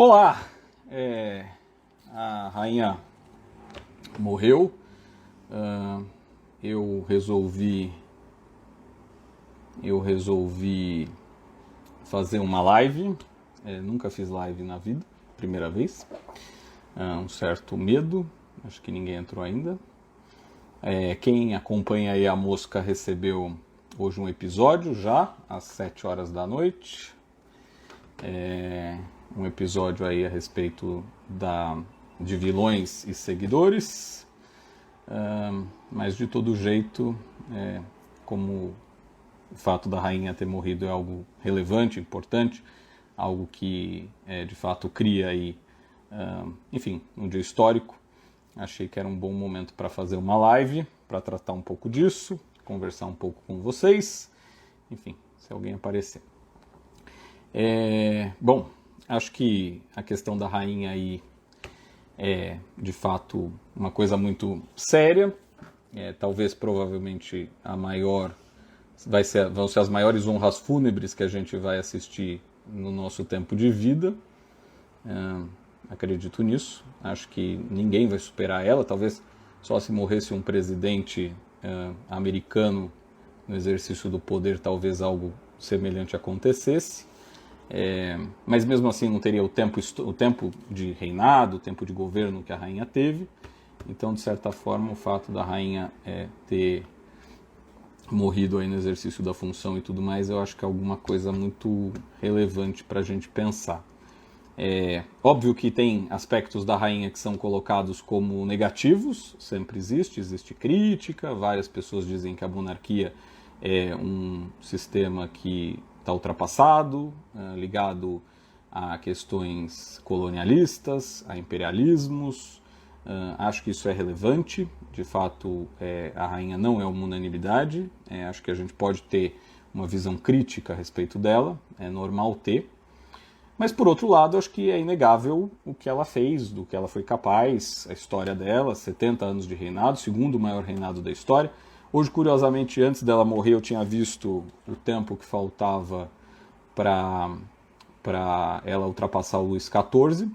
Olá! A rainha morreu. Eu resolvi fazer uma live. Nunca fiz live na vida, primeira vez. Um certo medo, acho que ninguém entrou ainda. Quem acompanha aí a Mosca recebeu hoje um episódio já, às 7 horas da noite. Um episódio aí a respeito de vilões e seguidores, mas de todo jeito, como o fato da rainha ter morrido é algo relevante, importante, algo que de fato cria aí, enfim, um dia histórico, achei que era um bom momento para fazer uma live, para tratar um pouco disso, conversar um pouco com vocês, enfim, se alguém aparecer. Bom, acho que a questão da rainha aí é, de fato, uma coisa muito séria. Talvez, provavelmente, vão ser as maiores honras fúnebres que a gente vai assistir no nosso tempo de vida. Acredito nisso. Acho que ninguém vai superar ela. Talvez só se morresse um presidente americano no exercício do poder, talvez algo semelhante acontecesse. Mas mesmo assim não teria o tempo de reinado, o tempo de governo que a rainha teve. Então, de certa forma, o fato da rainha ter morrido aí no exercício da função e tudo mais, eu acho que é alguma coisa muito relevante para a gente pensar. Óbvio que tem aspectos da rainha que são colocados como negativos, sempre existe crítica, várias pessoas dizem que a monarquia é um sistema que está ultrapassado, ligado a questões colonialistas, a imperialismos. Acho que isso é relevante. De fato, a rainha não é uma unanimidade. Acho que a gente pode ter uma visão crítica a respeito dela. É normal ter. Mas, por outro lado, acho que é inegável o que ela fez, do que ela foi capaz, a história dela, 70 anos de reinado, segundo maior reinado da história. Hoje, curiosamente, antes dela morrer, eu tinha visto o tempo que faltava para ela ultrapassar o Luís XIV.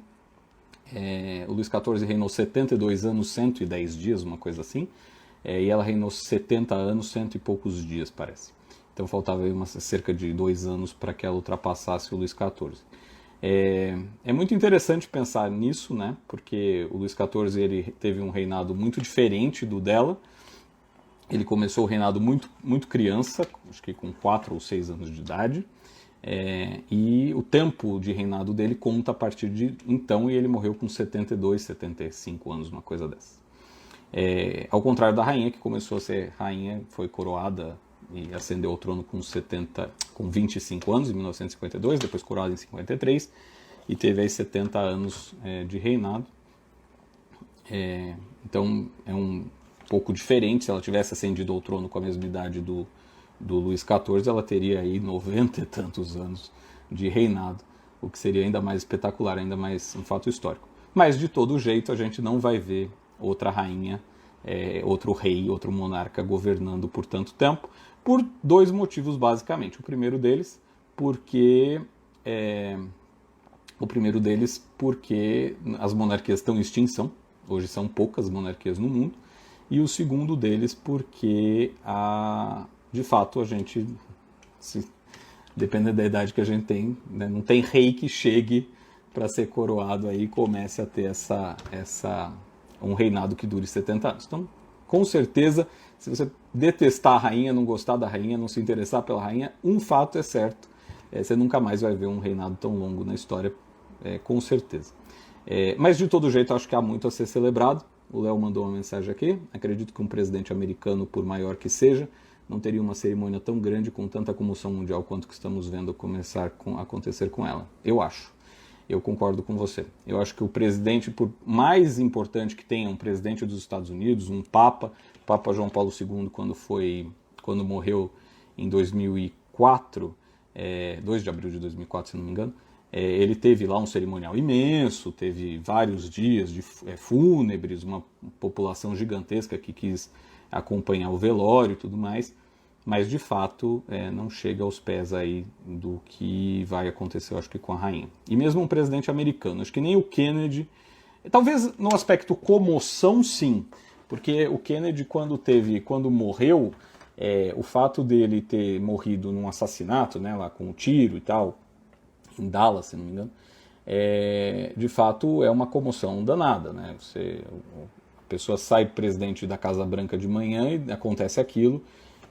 O Luís XIV reinou 72 anos, 110 dias, uma coisa assim. E ela reinou 70 anos, 100 e poucos dias, parece. Então faltava aí cerca de 2 anos para que ela ultrapassasse o Luís XIV. É muito interessante pensar nisso, né? Porque o Luís XIV ele teve um reinado muito diferente do dela. Ele começou o reinado muito, muito criança, acho que com 4 ou 6 anos de idade, e o tempo de reinado dele conta a partir de então, e ele morreu com 72, 75 anos, uma coisa dessa. Ao contrário da rainha, que começou a ser rainha, foi coroada e ascendeu ao trono com 25 anos, em 1952, depois coroada em 53, e teve aí 70 anos de reinado. Então é um pouco diferente. Se ela tivesse ascendido ao trono com a mesma idade do Luís XIV, ela teria aí 90 e tantos anos de reinado, o que seria ainda mais espetacular, ainda mais um fato histórico. Mas, de todo jeito, a gente não vai ver outra rainha, outro rei, outro monarca governando por tanto tempo, por 2 motivos, basicamente. O primeiro deles, porque as monarquias estão em extinção. Hoje são poucas monarquias no mundo. E o segundo deles porque, de fato, a gente, dependendo da idade que a gente tem, né, não tem rei que chegue para ser coroado aí e comece a ter um reinado que dure 70 anos. Então, com certeza, se você detestar a rainha, não gostar da rainha, não se interessar pela rainha, um fato é certo, você nunca mais vai ver um reinado tão longo na história, com certeza. Mas, de todo jeito, acho que há muito a ser celebrado. O Léo mandou uma mensagem aqui. Acredito que um presidente americano, por maior que seja, não teria uma cerimônia tão grande com tanta comoção mundial quanto que estamos vendo começar a acontecer com ela. Eu concordo com você. Eu acho que o presidente, por mais importante que tenha um presidente dos Estados Unidos, um Papa, o Papa João Paulo II, quando morreu em 2004, 2 de abril de 2004, se não me engano, ele teve lá um cerimonial imenso, teve vários dias de fúnebres, uma população gigantesca que quis acompanhar o velório e tudo mais. mas de fato não chega aos pés aí do que vai acontecer, eu acho que com a rainha. E mesmo um presidente americano, acho que nem o Kennedy, talvez no aspecto comoção sim, porque o Kennedy quando morreu, o fato dele ter morrido num assassinato, né, lá com um tiro e tal, em Dallas, se não me engano, de fato é uma comoção danada, né? A pessoa sai presidente da Casa Branca de manhã e acontece aquilo,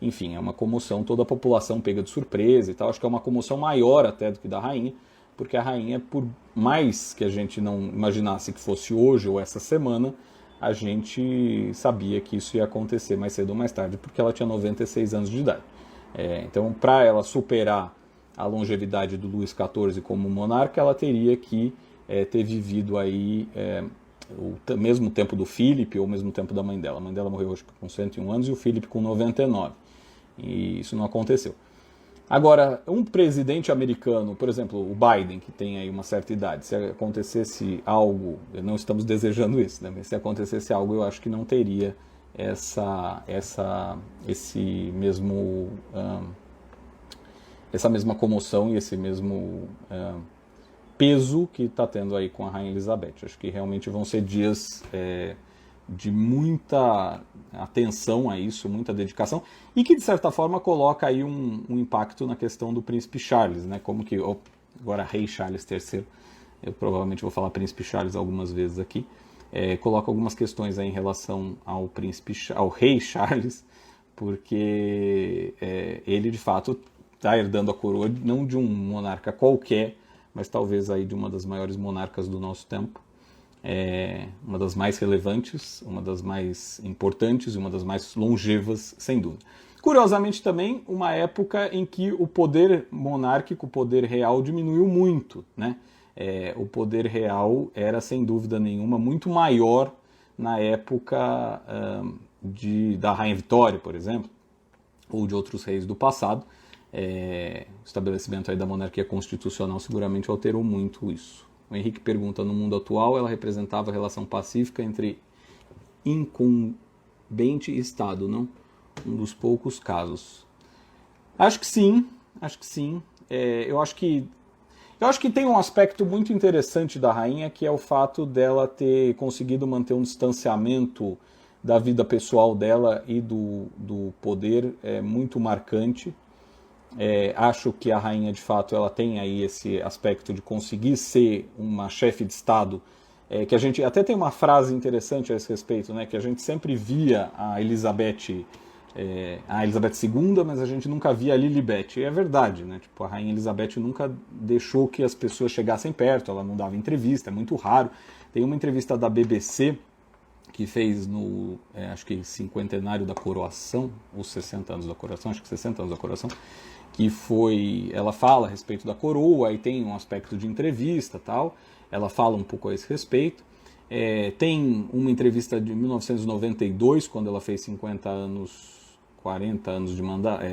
enfim, é uma comoção, toda a população pega de surpresa e tal, acho que é uma comoção maior até do que da rainha, porque a rainha, por mais que a gente não imaginasse que fosse hoje ou essa semana, a gente sabia que isso ia acontecer mais cedo ou mais tarde, porque ela tinha 96 anos de idade. Então, para ela superar a longevidade do Luís XIV como monarca, ela teria que ter vivido aí o mesmo tempo do Philip ou o mesmo tempo da mãe dela. A mãe dela morreu acho que com 101 anos e o Philip com 99. E isso não aconteceu. Agora, um presidente americano, por exemplo, o Biden, que tem aí uma certa idade, se acontecesse algo, não estamos desejando isso, né? Mas se acontecesse algo, eu acho que não teria essa mesma comoção e esse mesmo peso que está tendo aí com a Rainha Elizabeth. Acho que realmente vão ser dias de muita atenção a isso, muita dedicação, e que de certa forma coloca aí um impacto na questão do Príncipe Charles, né? Como que, agora Rei Charles III, eu provavelmente vou falar Príncipe Charles algumas vezes aqui, coloca algumas questões aí em relação ao Rei Charles, porque ele de fato está herdando a coroa não de um monarca qualquer, mas talvez aí de uma das maiores monarcas do nosso tempo, uma das mais relevantes, uma das mais importantes e uma das mais longevas, sem dúvida. Curiosamente também, uma época em que o poder monárquico, o poder real diminuiu muito, né? O poder real era, sem dúvida nenhuma, muito maior na época da Rainha Vitória, por exemplo, ou de outros reis do passado. O estabelecimento aí da monarquia constitucional seguramente alterou muito isso. O Henrique pergunta, no mundo atual, ela representava a relação pacífica entre incumbente e Estado, não? Um dos poucos casos. Acho que sim, acho que sim. Eu acho que tem um aspecto muito interessante da rainha, que é o fato dela ter conseguido manter um distanciamento da vida pessoal dela e do poder muito marcante. Acho que a rainha, de fato, ela tem aí esse aspecto de conseguir ser uma chefe de Estado, que a gente até tem uma frase interessante a esse respeito, né, que a gente sempre via a Elizabeth II, mas a gente nunca via a Lilibet. E é verdade, né? Tipo, a rainha Elizabeth nunca deixou que as pessoas chegassem perto, ela não dava entrevista, é muito raro. Tem uma entrevista da BBC que fez no, acho que cinquentenário da coroação, ou 60 anos da coroação, acho que 60 anos da coroação, que ela fala a respeito da coroa, aí tem um aspecto de entrevista tal, ela fala um pouco a esse respeito. Tem uma entrevista de 1992, quando ela fez 40 anos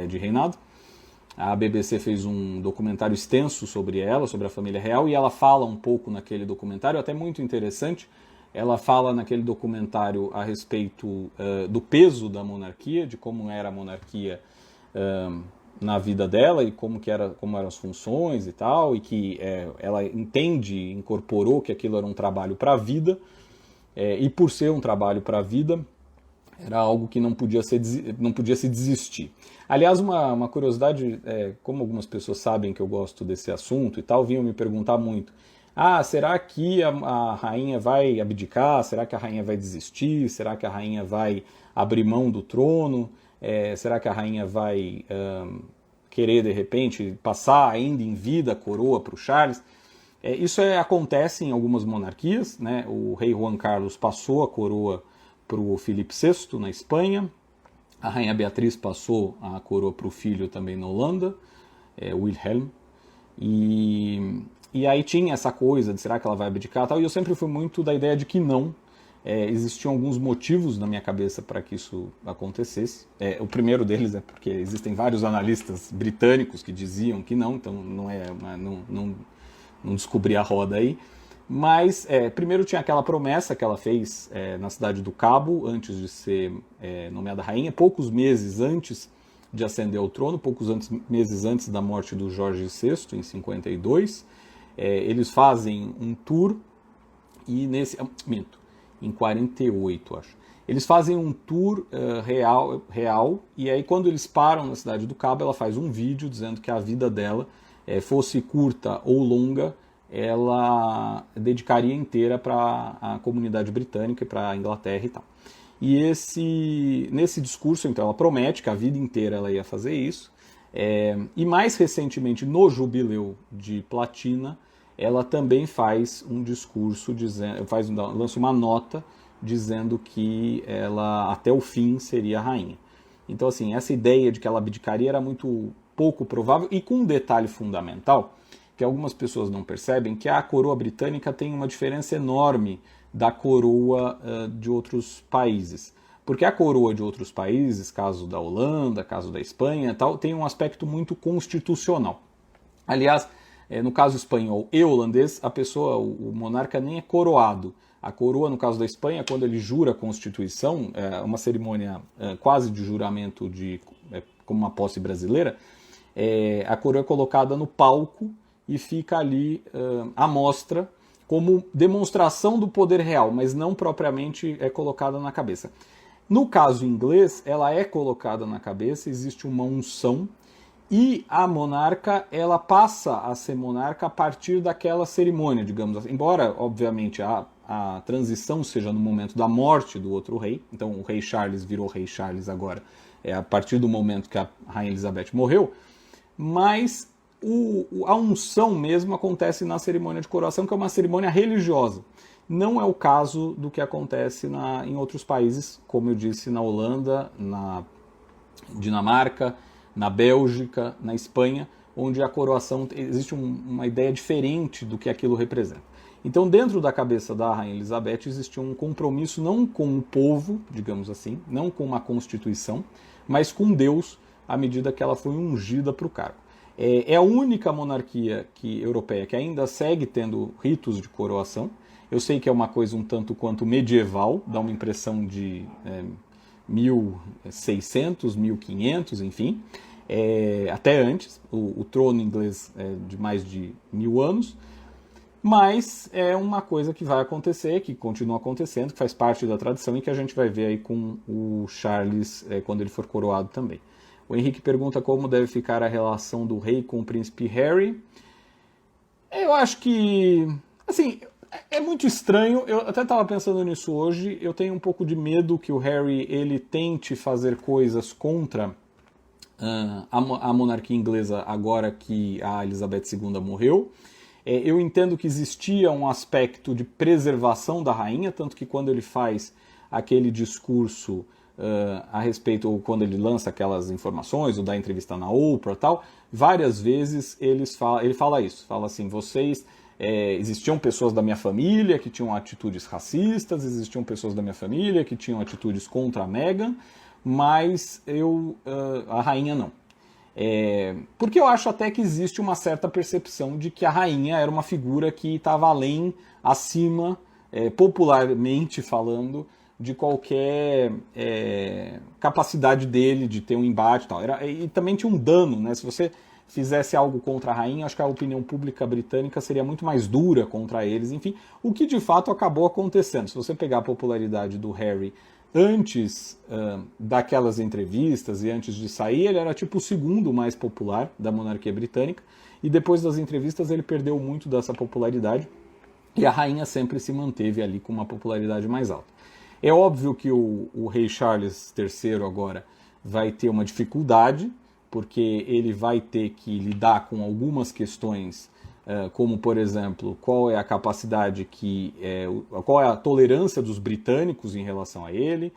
de reinado. A BBC fez um documentário extenso sobre ela, sobre a família real, e ela fala um pouco naquele documentário, até muito interessante. Ela fala naquele documentário a respeito do peso da monarquia, de como era a monarquia na vida dela e como eram as funções e tal, e que ela incorporou que aquilo era um trabalho para a vida, e por ser um trabalho para a vida, era algo que não podia se desistir. Aliás, uma curiosidade, como algumas pessoas sabem que eu gosto desse assunto e tal, vinham me perguntar muito, será que a rainha vai abdicar? Será que a rainha vai desistir? Será que a rainha vai abrir mão do trono? Será que a rainha vai querer, de repente, passar ainda em vida a coroa para o Charles? Isso acontece em algumas monarquias, né? O rei Juan Carlos passou a coroa para o Filipe VI, na Espanha. A rainha Beatriz passou a coroa para o filho também na Holanda, Wilhelm. E aí tinha essa coisa de será que ela vai abdicar e tal, e eu sempre fui muito da ideia de que não. Existiam alguns motivos na minha cabeça para que isso acontecesse. O primeiro deles é porque existem vários analistas britânicos que diziam que não, então não descobri a roda aí. Mas primeiro tinha aquela promessa que ela fez na cidade do Cabo, antes de ser nomeada rainha, poucos meses antes de ascender ao trono, meses antes da morte do Jorge VI, em 52. Eles fazem um tour, e em 48, acho. Eles fazem um tour real, e aí quando eles param na Cidade do Cabo, ela faz um vídeo dizendo que a vida dela, fosse curta ou longa, ela dedicaria inteira para a comunidade britânica e para a Inglaterra e tal. E nesse discurso, então, ela promete que a vida inteira ela ia fazer isso. E mais recentemente, no Jubileu de Platina, ela também faz um discurso, lança uma nota dizendo que ela, até o fim, seria rainha. Então, assim, essa ideia de que ela abdicaria era muito pouco provável, e com um detalhe fundamental, que algumas pessoas não percebem, que a coroa britânica tem uma diferença enorme da coroa de outros países. Porque a coroa de outros países, caso da Holanda, caso da Espanha, tal, tem um aspecto muito constitucional. Aliás, no caso espanhol e holandês, o monarca nem é coroado. A coroa, no caso da Espanha, quando ele jura a Constituição, é uma cerimônia quase de juramento, como uma posse brasileira, a coroa é colocada no palco e fica ali à mostra, como demonstração do poder real, mas não propriamente é colocada na cabeça. No caso inglês, ela é colocada na cabeça, existe uma unção, e a monarca, ela passa a ser monarca a partir daquela cerimônia, digamos assim. Embora, obviamente, a transição seja no momento da morte do outro rei, então o rei Charles virou rei Charles agora, a partir do momento que a rainha Elizabeth morreu, mas a unção mesmo acontece na cerimônia de coroação, que é uma cerimônia religiosa. Não é o caso do que acontece em outros países, como eu disse, na Holanda, na Dinamarca, na Bélgica, na Espanha, onde a coroação existe uma ideia diferente do que aquilo representa. Então, dentro da cabeça da rainha Elizabeth, existia um compromisso não com o povo, digamos assim, não com uma constituição, mas com Deus, à medida que ela foi ungida para o cargo. É a única monarquia europeia que ainda segue tendo ritos de coroação. Eu sei que é uma coisa um tanto quanto medieval, dá uma impressão de 1600, 1500, enfim, até antes. O trono inglês é de mais de 1000 anos, mas é uma coisa que vai acontecer, que continua acontecendo, que faz parte da tradição e que a gente vai ver aí com o Charles quando ele for coroado também. O Henrique pergunta como deve ficar a relação do rei com o príncipe Harry. Eu acho que, assim, é muito estranho. Eu até estava pensando nisso hoje. Eu tenho um pouco de medo que o Harry ele tente fazer coisas contra a monarquia inglesa agora que a Elizabeth II morreu. Eu entendo que existia um aspecto de preservação da rainha, tanto que quando ele faz aquele discurso a respeito, ou quando ele lança aquelas informações, ou dá entrevista na Oprah e tal, várias vezes ele fala isso, fala assim, existiam pessoas da minha família que tinham atitudes racistas, existiam pessoas da minha família que tinham atitudes contra a Meghan, mas a rainha não. Porque eu acho até que existe uma certa percepção de que a rainha era uma figura que estava acima, popularmente falando, de qualquer capacidade dele de ter um embate e tal. E também tinha um dano, né? Se você fizesse algo contra a rainha, acho que a opinião pública britânica seria muito mais dura contra eles, enfim, o que de fato acabou acontecendo. Se você pegar a popularidade do Harry antes daquelas entrevistas e antes de sair, ele era tipo o segundo mais popular da monarquia britânica, e depois das entrevistas ele perdeu muito dessa popularidade, e a rainha sempre se manteve ali com uma popularidade mais alta. É óbvio que o rei Charles III agora vai ter uma dificuldade, porque ele vai ter que lidar com algumas questões, como, por exemplo, qual é a capacidade qual é a tolerância dos britânicos em relação a ele.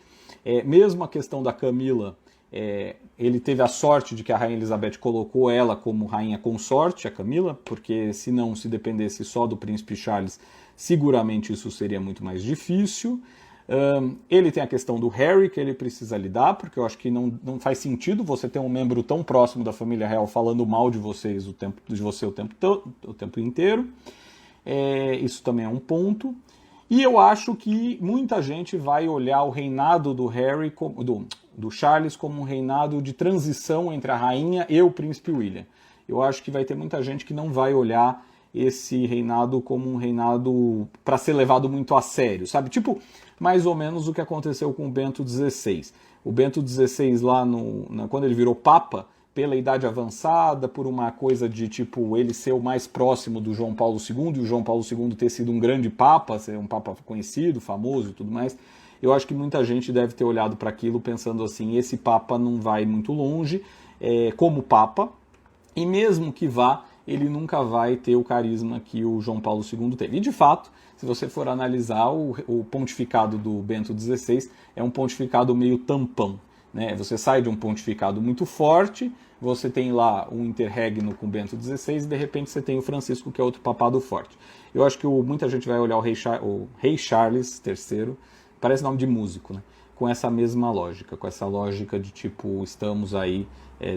Mesmo a questão da Camila, ele teve a sorte de que a rainha Elizabeth colocou ela como rainha consorte, a Camila, porque se dependesse só do príncipe Charles, seguramente isso seria muito mais difícil. Ele tem a questão do Harry, que ele precisa lidar, porque eu acho que não faz sentido você ter um membro tão próximo da família real falando mal de você o tempo inteiro. Isso também é um ponto. E eu acho que muita gente vai olhar o reinado do Harry, do Charles como um reinado de transição entre a rainha e o príncipe William. Eu acho que vai ter muita gente que não vai olhar esse reinado como um reinado para ser levado muito a sério, sabe? Tipo, mais ou menos o que aconteceu com o Bento XVI. O Bento XVI lá, quando ele virou Papa, pela idade avançada, por uma coisa de tipo ele ser o mais próximo do João Paulo II, e o João Paulo II ter sido um grande Papa, ser um Papa conhecido, famoso e tudo mais, eu acho que muita gente deve ter olhado para aquilo pensando assim, esse Papa não vai muito longe como Papa, e mesmo que vá, ele nunca vai ter o carisma que o João Paulo II teve. E de fato, se você for analisar, o pontificado do Bento XVI é um pontificado meio tampão. Né? Você sai de um pontificado muito forte, você tem lá um interregno com Bento XVI e de repente você tem o Francisco, que é outro papado forte. Eu acho que muita gente vai olhar o rei Charles III, parece nome de músico, né? Com essa mesma lógica, com essa lógica de tipo, estamos aí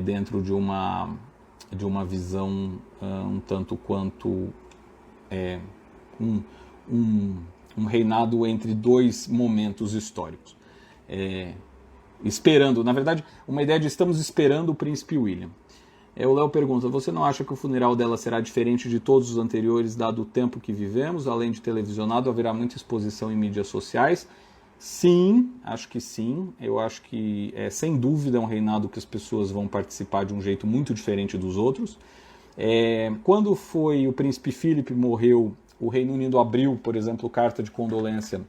dentro de uma visão um tanto quanto um reinado entre dois momentos históricos. Esperando, na verdade, uma ideia de estamos esperando o príncipe William. O Léo pergunta, você não acha que o funeral dela será diferente de todos os anteriores, dado o tempo que vivemos? Além de televisionado, haverá muita exposição em mídias sociais? Sim, acho que sim. Eu acho que, sem dúvida, é um reinado que as pessoas vão participar de um jeito muito diferente dos outros. Quando foi o príncipe Philip morreu, o Reino Unido abriu, por exemplo, carta de condolência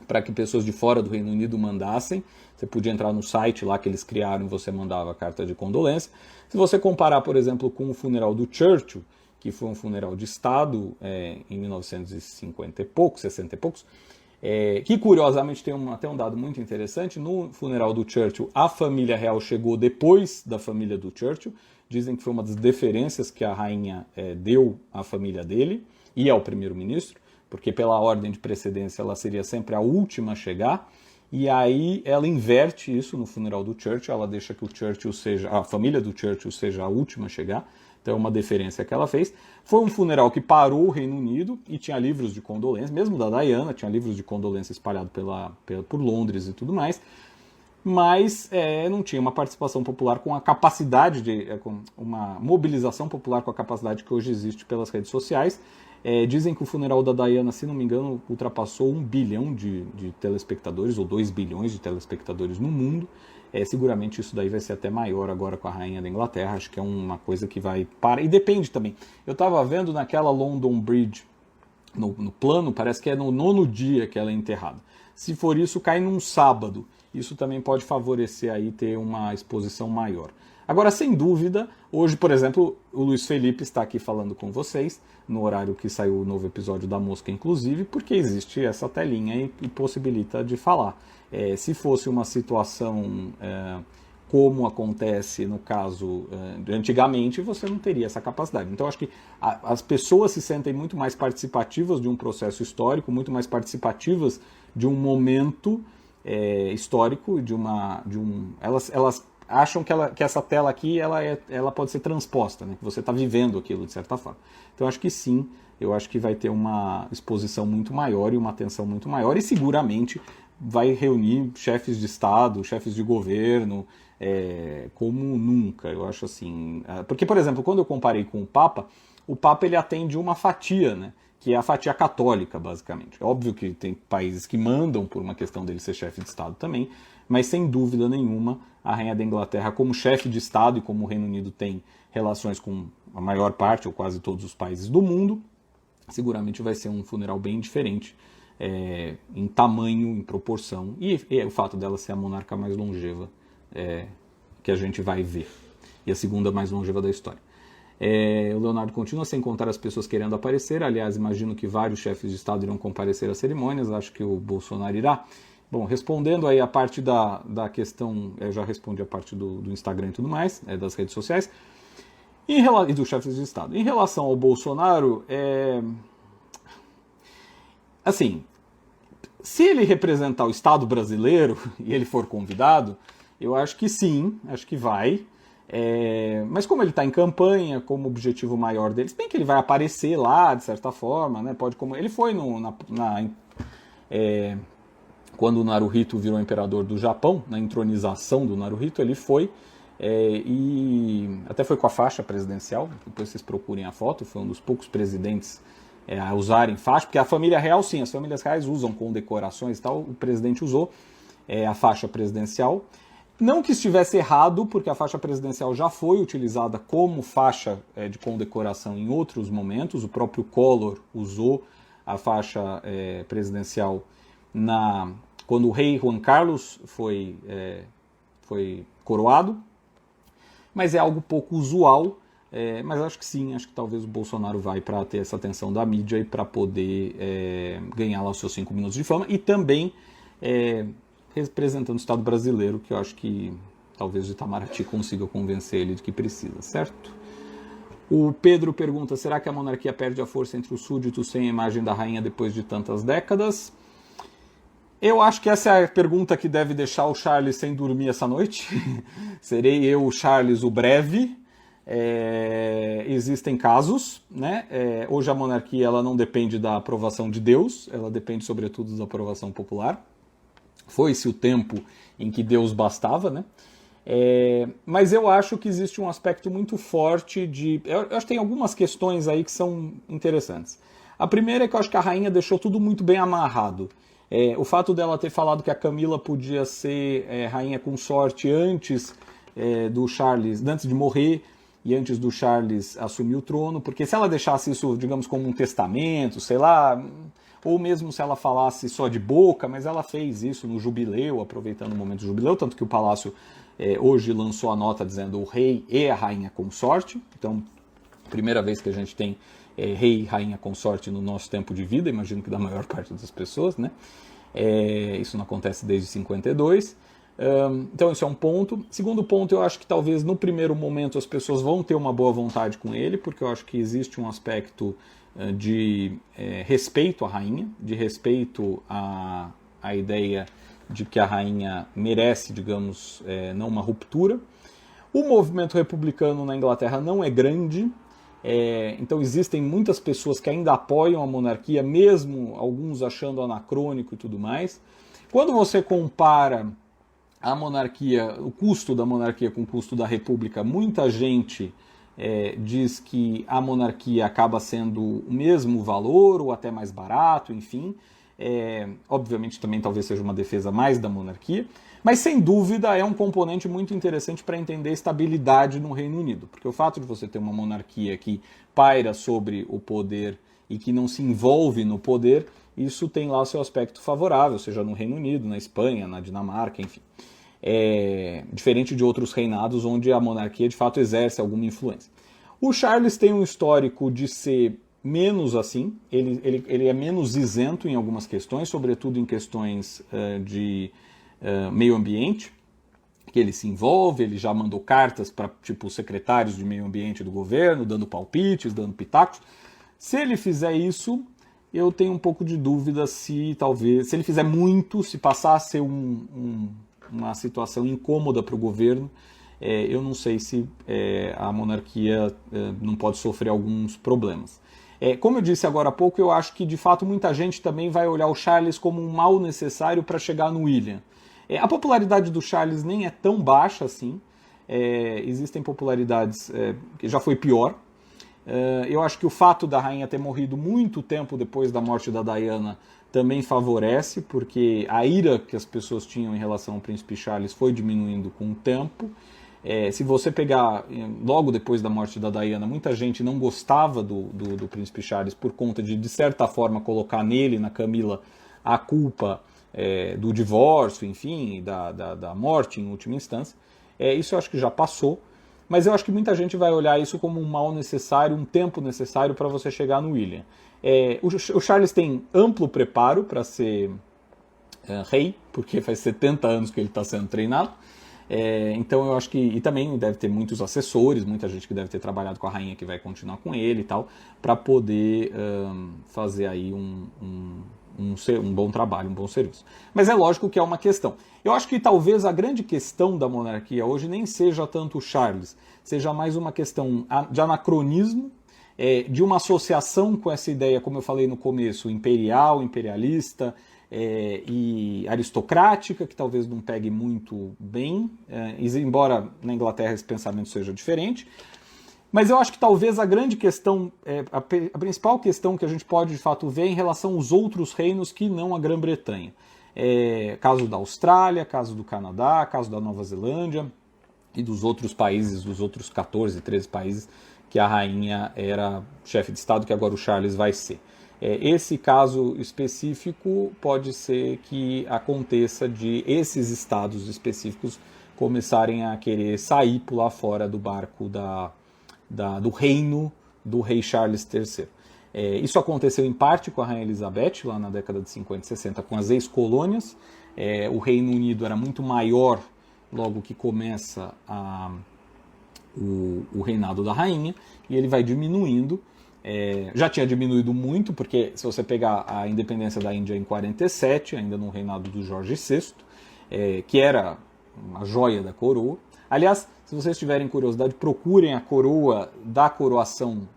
para que pessoas de fora do Reino Unido mandassem. Você podia entrar no site lá que eles criaram e você mandava a carta de condolência. Se você comparar, por exemplo, com o funeral do Churchill, que foi um funeral de Estado em 1950 e poucos, 60 e poucos, que curiosamente tem até um dado muito interessante, no funeral do Churchill a família real chegou depois da família do Churchill, dizem que foi uma das deferências que a rainha deu à família dele e ao primeiro-ministro, porque pela ordem de precedência ela seria sempre a última a chegar, e aí ela inverte isso no funeral do Churchill, ela deixa que a família do Churchill seja a última a chegar, então é uma deferência que ela fez. Foi um funeral que parou o Reino Unido e tinha livros de condolência, mesmo da Diana, tinha livros de condolência espalhados por Londres e tudo mais, mas não tinha uma participação popular com a capacidade com uma mobilização popular com a capacidade que hoje existe pelas redes sociais. Dizem que o funeral da Diana, se não me engano, ultrapassou 1 bilhão de telespectadores, ou 2 bilhões de telespectadores no mundo. Seguramente isso daí vai ser até maior agora com a rainha da Inglaterra, acho que é uma coisa que vai parar. E depende também. Eu estava vendo naquela London Bridge, no plano, parece que é no 9º dia que ela é enterrada. Se for isso, cai num sábado. Isso também pode favorecer aí ter uma exposição maior. Agora, sem dúvida, hoje, por exemplo, o Luiz Felipe está aqui falando com vocês, no horário que saiu o novo episódio da Mosca, inclusive, porque existe essa telinha e possibilita de falar. Se fosse uma situação como acontece no caso de antigamente, você não teria essa capacidade. Então, acho que as pessoas se sentem muito mais participativas de um processo histórico, muito mais participativas de um momento histórico, elas acham que essa tela aqui ela pode ser transposta, né? Que você está vivendo aquilo de certa forma. Então acho que sim, eu acho que vai ter uma exposição muito maior e uma atenção muito maior e seguramente vai reunir chefes de Estado, chefes de governo, como nunca, eu acho assim. Porque, por exemplo, quando eu comparei com o Papa ele atende uma fatia, né? Que é a fatia católica, basicamente. É óbvio que tem países que mandam por uma questão dele ser chefe de Estado também, mas sem dúvida nenhuma, a Rainha da Inglaterra, como chefe de Estado e como o Reino Unido tem relações com a maior parte ou quase todos os países do mundo, seguramente vai ser um funeral bem diferente em tamanho, em proporção, e o fato dela ser a monarca mais longeva que a gente vai ver, e a segunda mais longeva da história. O Leonardo continua sem contar as pessoas querendo aparecer. Aliás, imagino que vários chefes de Estado irão comparecer às cerimônias. Acho que o Bolsonaro irá. Bom, respondendo aí a parte da questão, eu já respondi a parte do Instagram e tudo mais, das redes sociais, e dos chefes de Estado. Em relação ao Bolsonaro, assim, se ele representar o Estado brasileiro e ele for convidado, eu acho que sim, acho que vai. Mas como ele está em campanha, como objetivo maior dele, se bem que ele vai aparecer lá, de certa forma, né? Ele foi quando o Naruhito virou imperador do Japão, na entronização do Naruhito, ele foi, e até foi com a faixa presidencial, depois vocês procurem a foto, foi um dos poucos presidentes a usarem faixa, porque a família real, sim, as famílias reais usam com decorações e tal, o presidente usou a faixa presidencial. Não que estivesse errado, porque a faixa presidencial já foi utilizada como faixa de condecoração em outros momentos, o próprio Collor usou a faixa presidencial quando o rei Juan Carlos foi coroado, mas é algo pouco usual, mas acho que sim, acho que talvez o Bolsonaro vai para ter essa atenção da mídia e para poder ganhar lá os seus 5 minutos de fama, e também representando o Estado brasileiro, que eu acho que talvez o Itamaraty consiga convencer ele de que precisa, certo? O Pedro pergunta, será que a monarquia perde a força entre os súditos sem a imagem da rainha depois de tantas décadas? Eu acho que essa é a pergunta que deve deixar o Charles sem dormir essa noite. Serei eu, o Charles, o breve. Existem casos, né? Hoje a monarquia ela não depende da aprovação de Deus, ela depende sobretudo da aprovação popular. Foi-se o tempo em que Deus bastava, né? Mas eu acho que existe um aspecto muito forte de... Eu acho que tem algumas questões aí que são interessantes. A primeira é que eu acho que a rainha deixou tudo muito bem amarrado. O fato dela ter falado que a Camila podia ser rainha consorte antes do Charles, antes de morrer e antes do Charles assumir o trono, porque se ela deixasse isso, digamos, como um testamento, sei lá, ou mesmo se ela falasse só de boca, mas ela fez isso no jubileu, aproveitando o momento do jubileu, tanto que o Palácio hoje lançou a nota dizendo o rei e a rainha consorte, então, primeira vez que a gente tem rei e rainha consorte no nosso tempo de vida, imagino que da maior parte das pessoas, né? Isso não acontece desde 52. Então esse é um ponto. Segundo ponto, eu acho que talvez no primeiro momento as pessoas vão ter uma boa vontade com ele, porque eu acho que existe um aspecto de respeito à rainha, de respeito à ideia de que a rainha merece, digamos, não uma ruptura. O movimento republicano na Inglaterra não é grande, então existem muitas pessoas que ainda apoiam a monarquia, mesmo alguns achando anacrônico e tudo mais. Quando você compara a monarquia, o custo da monarquia com o custo da república, muita gente diz que a monarquia acaba sendo o mesmo valor ou até mais barato, enfim. Obviamente também talvez seja uma defesa mais da monarquia, mas sem dúvida é um componente muito interessante para entender a estabilidade no Reino Unido, porque o fato de você ter uma monarquia que paira sobre o poder e que não se envolve no poder, isso tem lá o seu aspecto favorável, seja no Reino Unido, na Espanha, na Dinamarca, enfim. Diferente de outros reinados onde a monarquia de fato exerce alguma influência. O Charles tem um histórico de ser menos assim, ele é menos isento em algumas questões, sobretudo em questões de meio ambiente, que ele se envolve, ele já mandou cartas para tipo secretários de meio ambiente do governo, dando palpites, dando pitacos. Se ele fizer isso, eu tenho um pouco de dúvida se talvez, se ele fizer muito, se passar a ser uma situação incômoda para o governo, eu não sei se a monarquia não pode sofrer alguns problemas. Como eu disse agora há pouco, eu acho que de fato muita gente também vai olhar o Charles como um mal necessário para chegar no William. A popularidade do Charles nem é tão baixa assim, existem popularidades que já foi pior. Eu acho que o fato da rainha ter morrido muito tempo depois da morte da Diana também favorece, porque a ira que as pessoas tinham em relação ao príncipe Charles foi diminuindo com o tempo. Se você pegar logo depois da morte da Diana, muita gente não gostava do príncipe Charles por conta de certa forma, colocar nele, na Camila, a culpa do divórcio, enfim, da morte em última instância. Isso eu acho que já passou, mas eu acho que muita gente vai olhar isso como um mal necessário, um tempo necessário para você chegar no William. O Charles tem amplo preparo para ser rei, porque faz 70 anos que ele está sendo treinado. Então eu acho que, e também deve ter muitos assessores, muita gente que deve ter trabalhado com a rainha que vai continuar com ele e tal, para poder fazer aí um bom trabalho, um bom serviço. Mas é lógico que é uma questão. Eu acho que talvez a grande questão da monarquia hoje nem seja tanto o Charles, seja mais uma questão de anacronismo, de uma associação com essa ideia, como eu falei no começo, imperial, imperialista, e aristocrática, que talvez não pegue muito bem, embora na Inglaterra esse pensamento seja diferente. Mas eu acho que talvez a grande questão, a principal questão que a gente pode de fato ver é em relação aos outros reinos que não a Grã-Bretanha. Caso da Austrália, caso do Canadá, caso da Nova Zelândia e dos outros países, dos outros 14, 13 países que a rainha era chefe de Estado, que agora o Charles vai ser. Esse caso específico pode ser que aconteça de esses estados específicos começarem a querer sair, pular fora do barco do reino do rei Charles III. Isso aconteceu em parte com a rainha Elizabeth, lá na década de 50 e 60, com as ex-colônias. O Reino Unido era muito maior logo que começa o reinado da rainha, e ele vai diminuindo. Já tinha diminuído muito, porque se você pegar a independência da Índia em 47, ainda no reinado do Jorge VI, que era uma joia da coroa. Aliás, se vocês tiverem curiosidade, procurem a coroa da coroação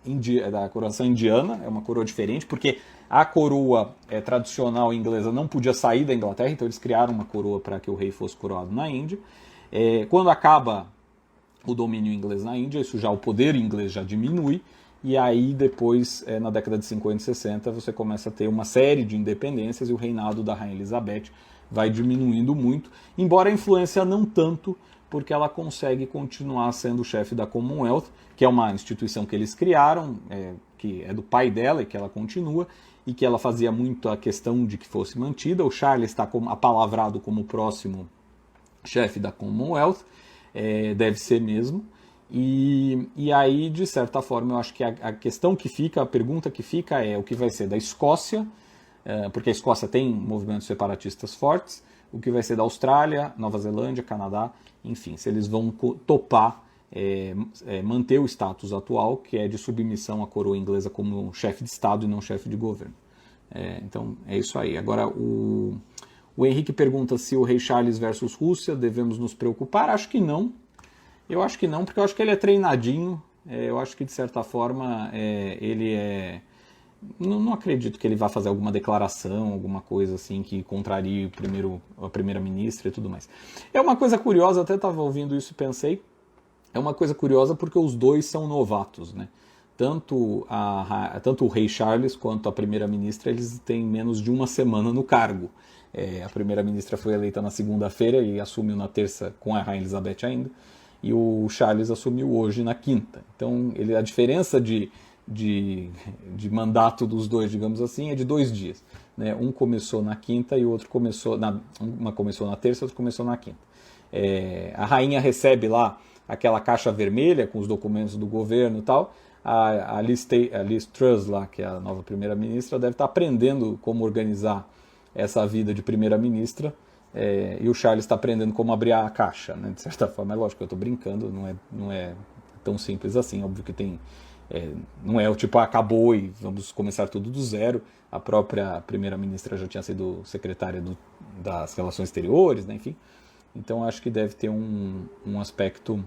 indiana, é uma coroa diferente, porque a coroa tradicional inglesa não podia sair da Inglaterra, então eles criaram uma coroa para que o rei fosse coroado na Índia. Quando acaba o domínio inglês na Índia, o poder inglês já diminui, e aí depois, na década de 50 e 60, você começa a ter uma série de independências e o reinado da rainha Elizabeth vai diminuindo muito, embora a influência não tanto, porque ela consegue continuar sendo chefe da Commonwealth, que é uma instituição que eles criaram, que é do pai dela e que ela continua, e que ela fazia muito a questão de que fosse mantida. O Charles está apalavrado como o próximo chefe da Commonwealth, deve ser mesmo. E aí, de certa forma, eu acho que a questão que fica, a pergunta que fica é o que vai ser da Escócia, porque a Escócia tem movimentos separatistas fortes, o que vai ser da Austrália, Nova Zelândia, Canadá, enfim, se eles vão topar manter o status atual, que é de submissão à coroa inglesa como chefe de Estado e não chefe de governo. Então, é isso aí. Agora, o Henrique pergunta se o rei Charles versus Rússia, devemos nos preocupar? Acho que não. Eu acho que não, porque eu acho que ele é treinadinho. Eu acho que, de certa forma, ele é... Não acredito que ele vá fazer alguma declaração, alguma coisa assim que contrarie a primeira-ministra e tudo mais. É uma coisa curiosa, até estava ouvindo isso e pensei, é uma coisa curiosa porque os dois são novatos, né? Tanto o rei Charles quanto a primeira-ministra, eles têm menos de uma semana no cargo. A primeira-ministra foi eleita na segunda-feira e assumiu na terça com a rainha Elizabeth ainda, e o Charles assumiu hoje na quinta. Então, a diferença de mandato dos dois, digamos assim, é de 2 dias. Né? Um começou na quinta e o outro uma começou na terça e outra começou na quinta. A rainha recebe lá aquela caixa vermelha com os documentos do governo e tal. A Liz Truss, lá, que é a nova primeira-ministra, deve estar aprendendo como organizar essa vida de primeira-ministra, e o Charles está aprendendo como abrir a caixa, né? De certa forma. É lógico que eu estou brincando, não é tão simples assim, óbvio que tem... não é o tipo, acabou e vamos começar tudo do zero. A própria primeira-ministra já tinha sido secretária das Relações Exteriores, né? Enfim. Então acho que deve ter um aspecto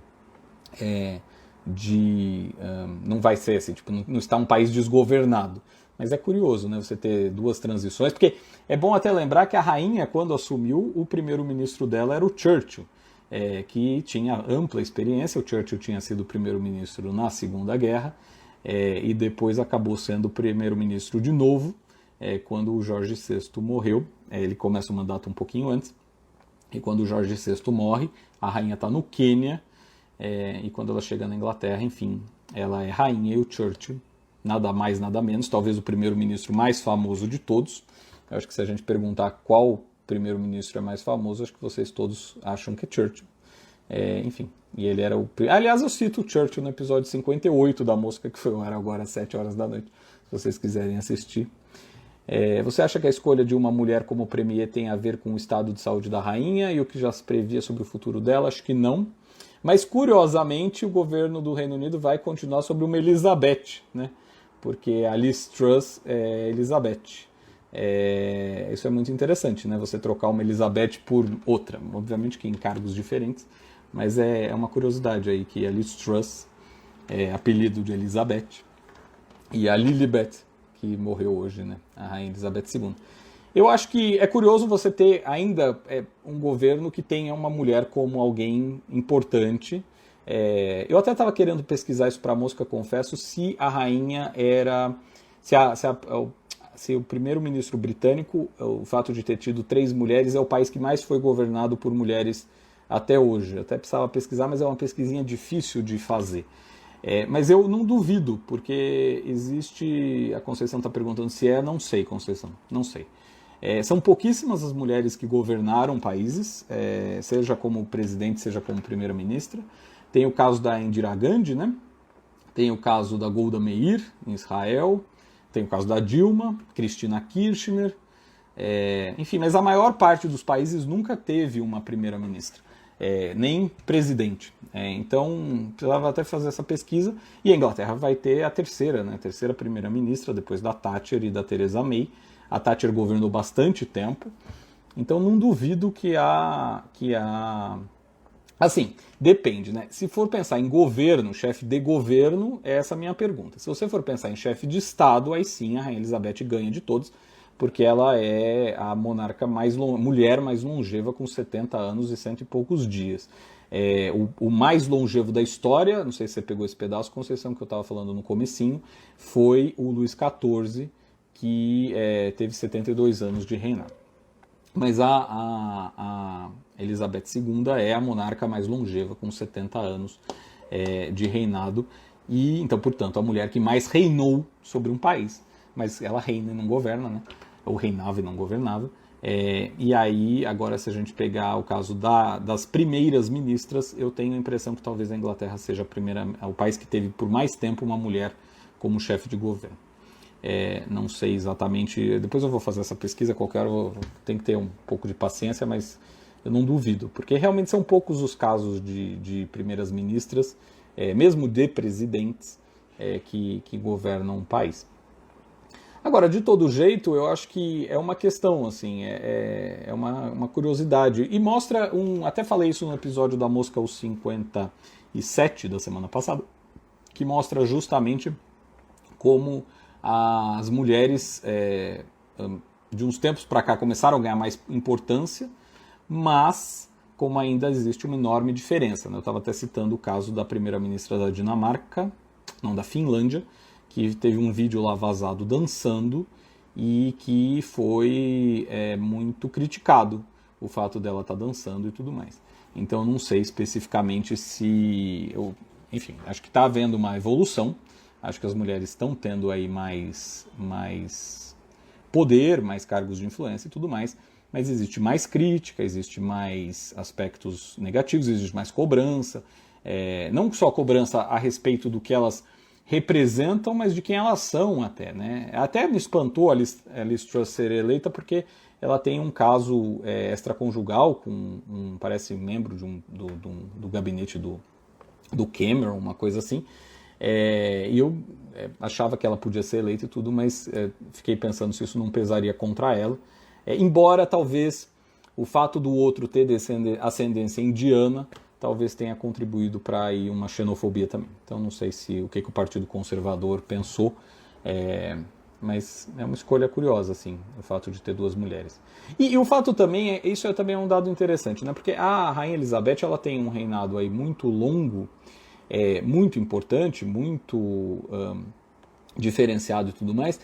não vai ser assim, tipo, não está um país desgovernado. Mas é curioso, né, você ter 2 transições, porque é bom até lembrar que a rainha, quando assumiu, o primeiro-ministro dela era o Churchill, que tinha ampla experiência. O Churchill tinha sido primeiro-ministro na Segunda Guerra, e depois acabou sendo primeiro-ministro de novo, quando o Jorge VI morreu. Ele começa o mandato um pouquinho antes, e quando o Jorge VI morre, a rainha está no Quênia, e quando ela chega na Inglaterra, enfim, ela é rainha, e o Churchill, nada mais, nada menos, talvez o primeiro-ministro mais famoso de todos. Eu acho que se a gente perguntar qual primeiro-ministro é mais famoso, acho que vocês todos acham que é Churchill. Enfim, e ele era o... Aliás, eu cito o Churchill no episódio 58 da Mosca, que foi agora às 7 horas da noite, se vocês quiserem assistir. Você acha que a escolha de uma mulher como premier tem a ver com o estado de saúde da rainha e o que já se previa sobre o futuro dela? Acho que não. Mas, curiosamente, o governo do Reino Unido vai continuar sobre uma Elizabeth, né? Porque a Liz Truss é Elizabeth. Isso é muito interessante, né? Você trocar uma Elizabeth por outra. Obviamente que em cargos diferentes, mas é uma curiosidade aí que a Liz Truss é apelido de Elizabeth, e a Lilibet, que morreu hoje, né? A rainha Elizabeth II. Eu acho que é curioso você ter ainda um governo que tenha uma mulher como alguém importante. Eu até estava querendo pesquisar isso para a mosca, confesso, se a rainha era... Se o primeiro-ministro britânico, o fato de ter tido 3 mulheres, é o país que mais foi governado por mulheres até hoje. Eu até precisava pesquisar, mas é uma pesquisinha difícil de fazer. Mas eu não duvido, porque existe... A Conceição está perguntando se não sei, Conceição, não sei. São pouquíssimas as mulheres que governaram países, seja como presidente, seja como primeira-ministra. Tem o caso da Indira Gandhi, né? Tem o caso da Golda Meir, em Israel. Tem o caso da Dilma, Cristina Kirchner. Enfim, mas a maior parte dos países nunca teve uma primeira-ministra, nem presidente. Então, precisava até fazer essa pesquisa. E a Inglaterra vai ter a terceira, né? A terceira primeira-ministra, depois da Thatcher e da Theresa May. A Thatcher governou bastante tempo, então não duvido que a... Assim, depende, né? Se for pensar em governo, chefe de governo, é essa a minha pergunta. Se você for pensar em chefe de Estado, aí sim a Rainha Elizabeth ganha de todos, porque ela é a monarca mulher mais longeva, com 70 anos e 100 e poucos dias. O mais longevo da história, não sei se você pegou esse pedaço, Conceição, que eu estava falando no comecinho, foi o Luís XIV, que teve 72 anos de reinado. Mas a Elizabeth II é a monarca mais longeva, com 70 anos de reinado, e então, portanto, a mulher que mais reinou sobre um país. Mas ela reina e não governa, né? Ou reinava e não governava. E aí, agora, se a gente pegar o caso das primeiras ministras, eu tenho a impressão que talvez a Inglaterra seja o país que teve por mais tempo uma mulher como chefe de governo. Não sei exatamente, depois eu vou fazer essa pesquisa, qualquer hora tem que ter um pouco de paciência, mas eu não duvido, porque realmente são poucos os casos de primeiras ministras, mesmo de presidentes, que governam um país. Agora, de todo jeito, eu acho que é uma questão, assim, uma curiosidade, e mostra, até falei isso no episódio da Mosca, o 57 da semana passada, que mostra justamente como as mulheres, de uns tempos para cá, começaram a ganhar mais importância, mas como ainda existe uma enorme diferença, né? Eu estava até citando o caso da primeira-ministra da Dinamarca, não, da Finlândia, que teve um vídeo lá vazado dançando e que foi muito criticado, o fato dela estar dançando e tudo mais. Então, não sei especificamente enfim, acho que está havendo uma evolução. Acho que as mulheres estão tendo aí mais poder, mais cargos de influência e tudo mais, mas existe mais crítica, existe mais aspectos negativos, existe mais cobrança, não só cobrança a respeito do que elas representam, mas de quem elas são até, né? Até me espantou a Liz Truss ser eleita porque ela tem um caso extraconjugal com parece membro do gabinete do Cameron, uma coisa assim. E eu achava que ela podia ser eleita e tudo, mas fiquei pensando se isso não pesaria contra ela. Embora talvez o fato do outro ter ascendência indiana talvez tenha contribuído para aí uma xenofobia também. Então não sei o que o Partido Conservador pensou, mas é uma escolha curiosa, assim, o fato de ter 2 mulheres. E o fato também, isso também é um dado interessante, né? Porque a Rainha Elizabeth ela tem um reinado aí muito longo, muito importante, muito diferenciado e tudo mais,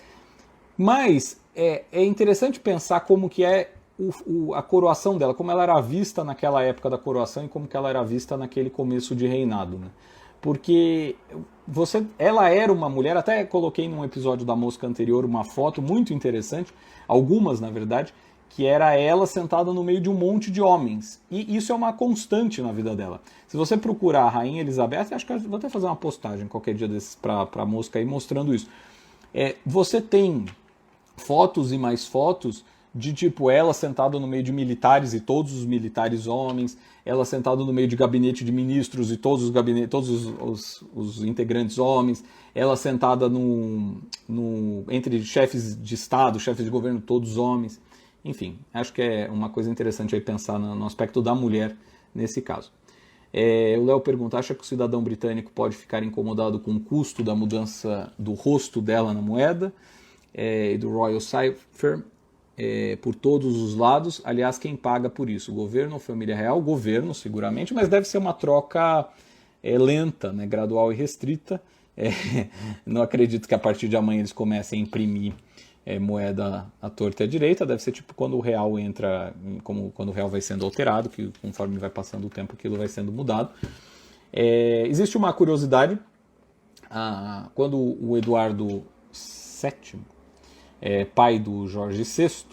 mas é interessante pensar como que a coroação dela, como ela era vista naquela época da coroação e como que ela era vista naquele começo de reinado, né? Porque ela era uma mulher, até coloquei num episódio da Mosca anterior uma foto muito interessante, algumas na verdade, que era ela sentada no meio de um monte de homens. E isso é uma constante na vida dela. Se você procurar a Rainha Elizabeth, acho que eu vou até fazer uma postagem qualquer dia desses para a Mosca aí mostrando isso. Você tem fotos e mais fotos de tipo ela sentada no meio de militares e todos os militares homens, ela sentada no meio de gabinete de ministros e todos os integrantes homens, ela sentada entre chefes de Estado, chefes de governo, todos homens. Enfim, acho que é uma coisa interessante aí pensar no aspecto da mulher nesse caso. O Léo pergunta, acha que o cidadão britânico pode ficar incomodado com o custo da mudança do rosto dela na moeda? E do Royal Cipher? por todos os lados. Aliás, quem paga por isso? O governo ou família real? O governo, seguramente, mas deve ser uma troca lenta, né, gradual e restrita. Não acredito que a partir de amanhã eles comecem a imprimir moeda à torta e à direita. Deve ser tipo quando o real entra, como quando o real vai sendo alterado, que conforme vai passando o tempo aquilo vai sendo mudado. Existe uma curiosidade, quando o Eduardo VII, pai do Jorge VI,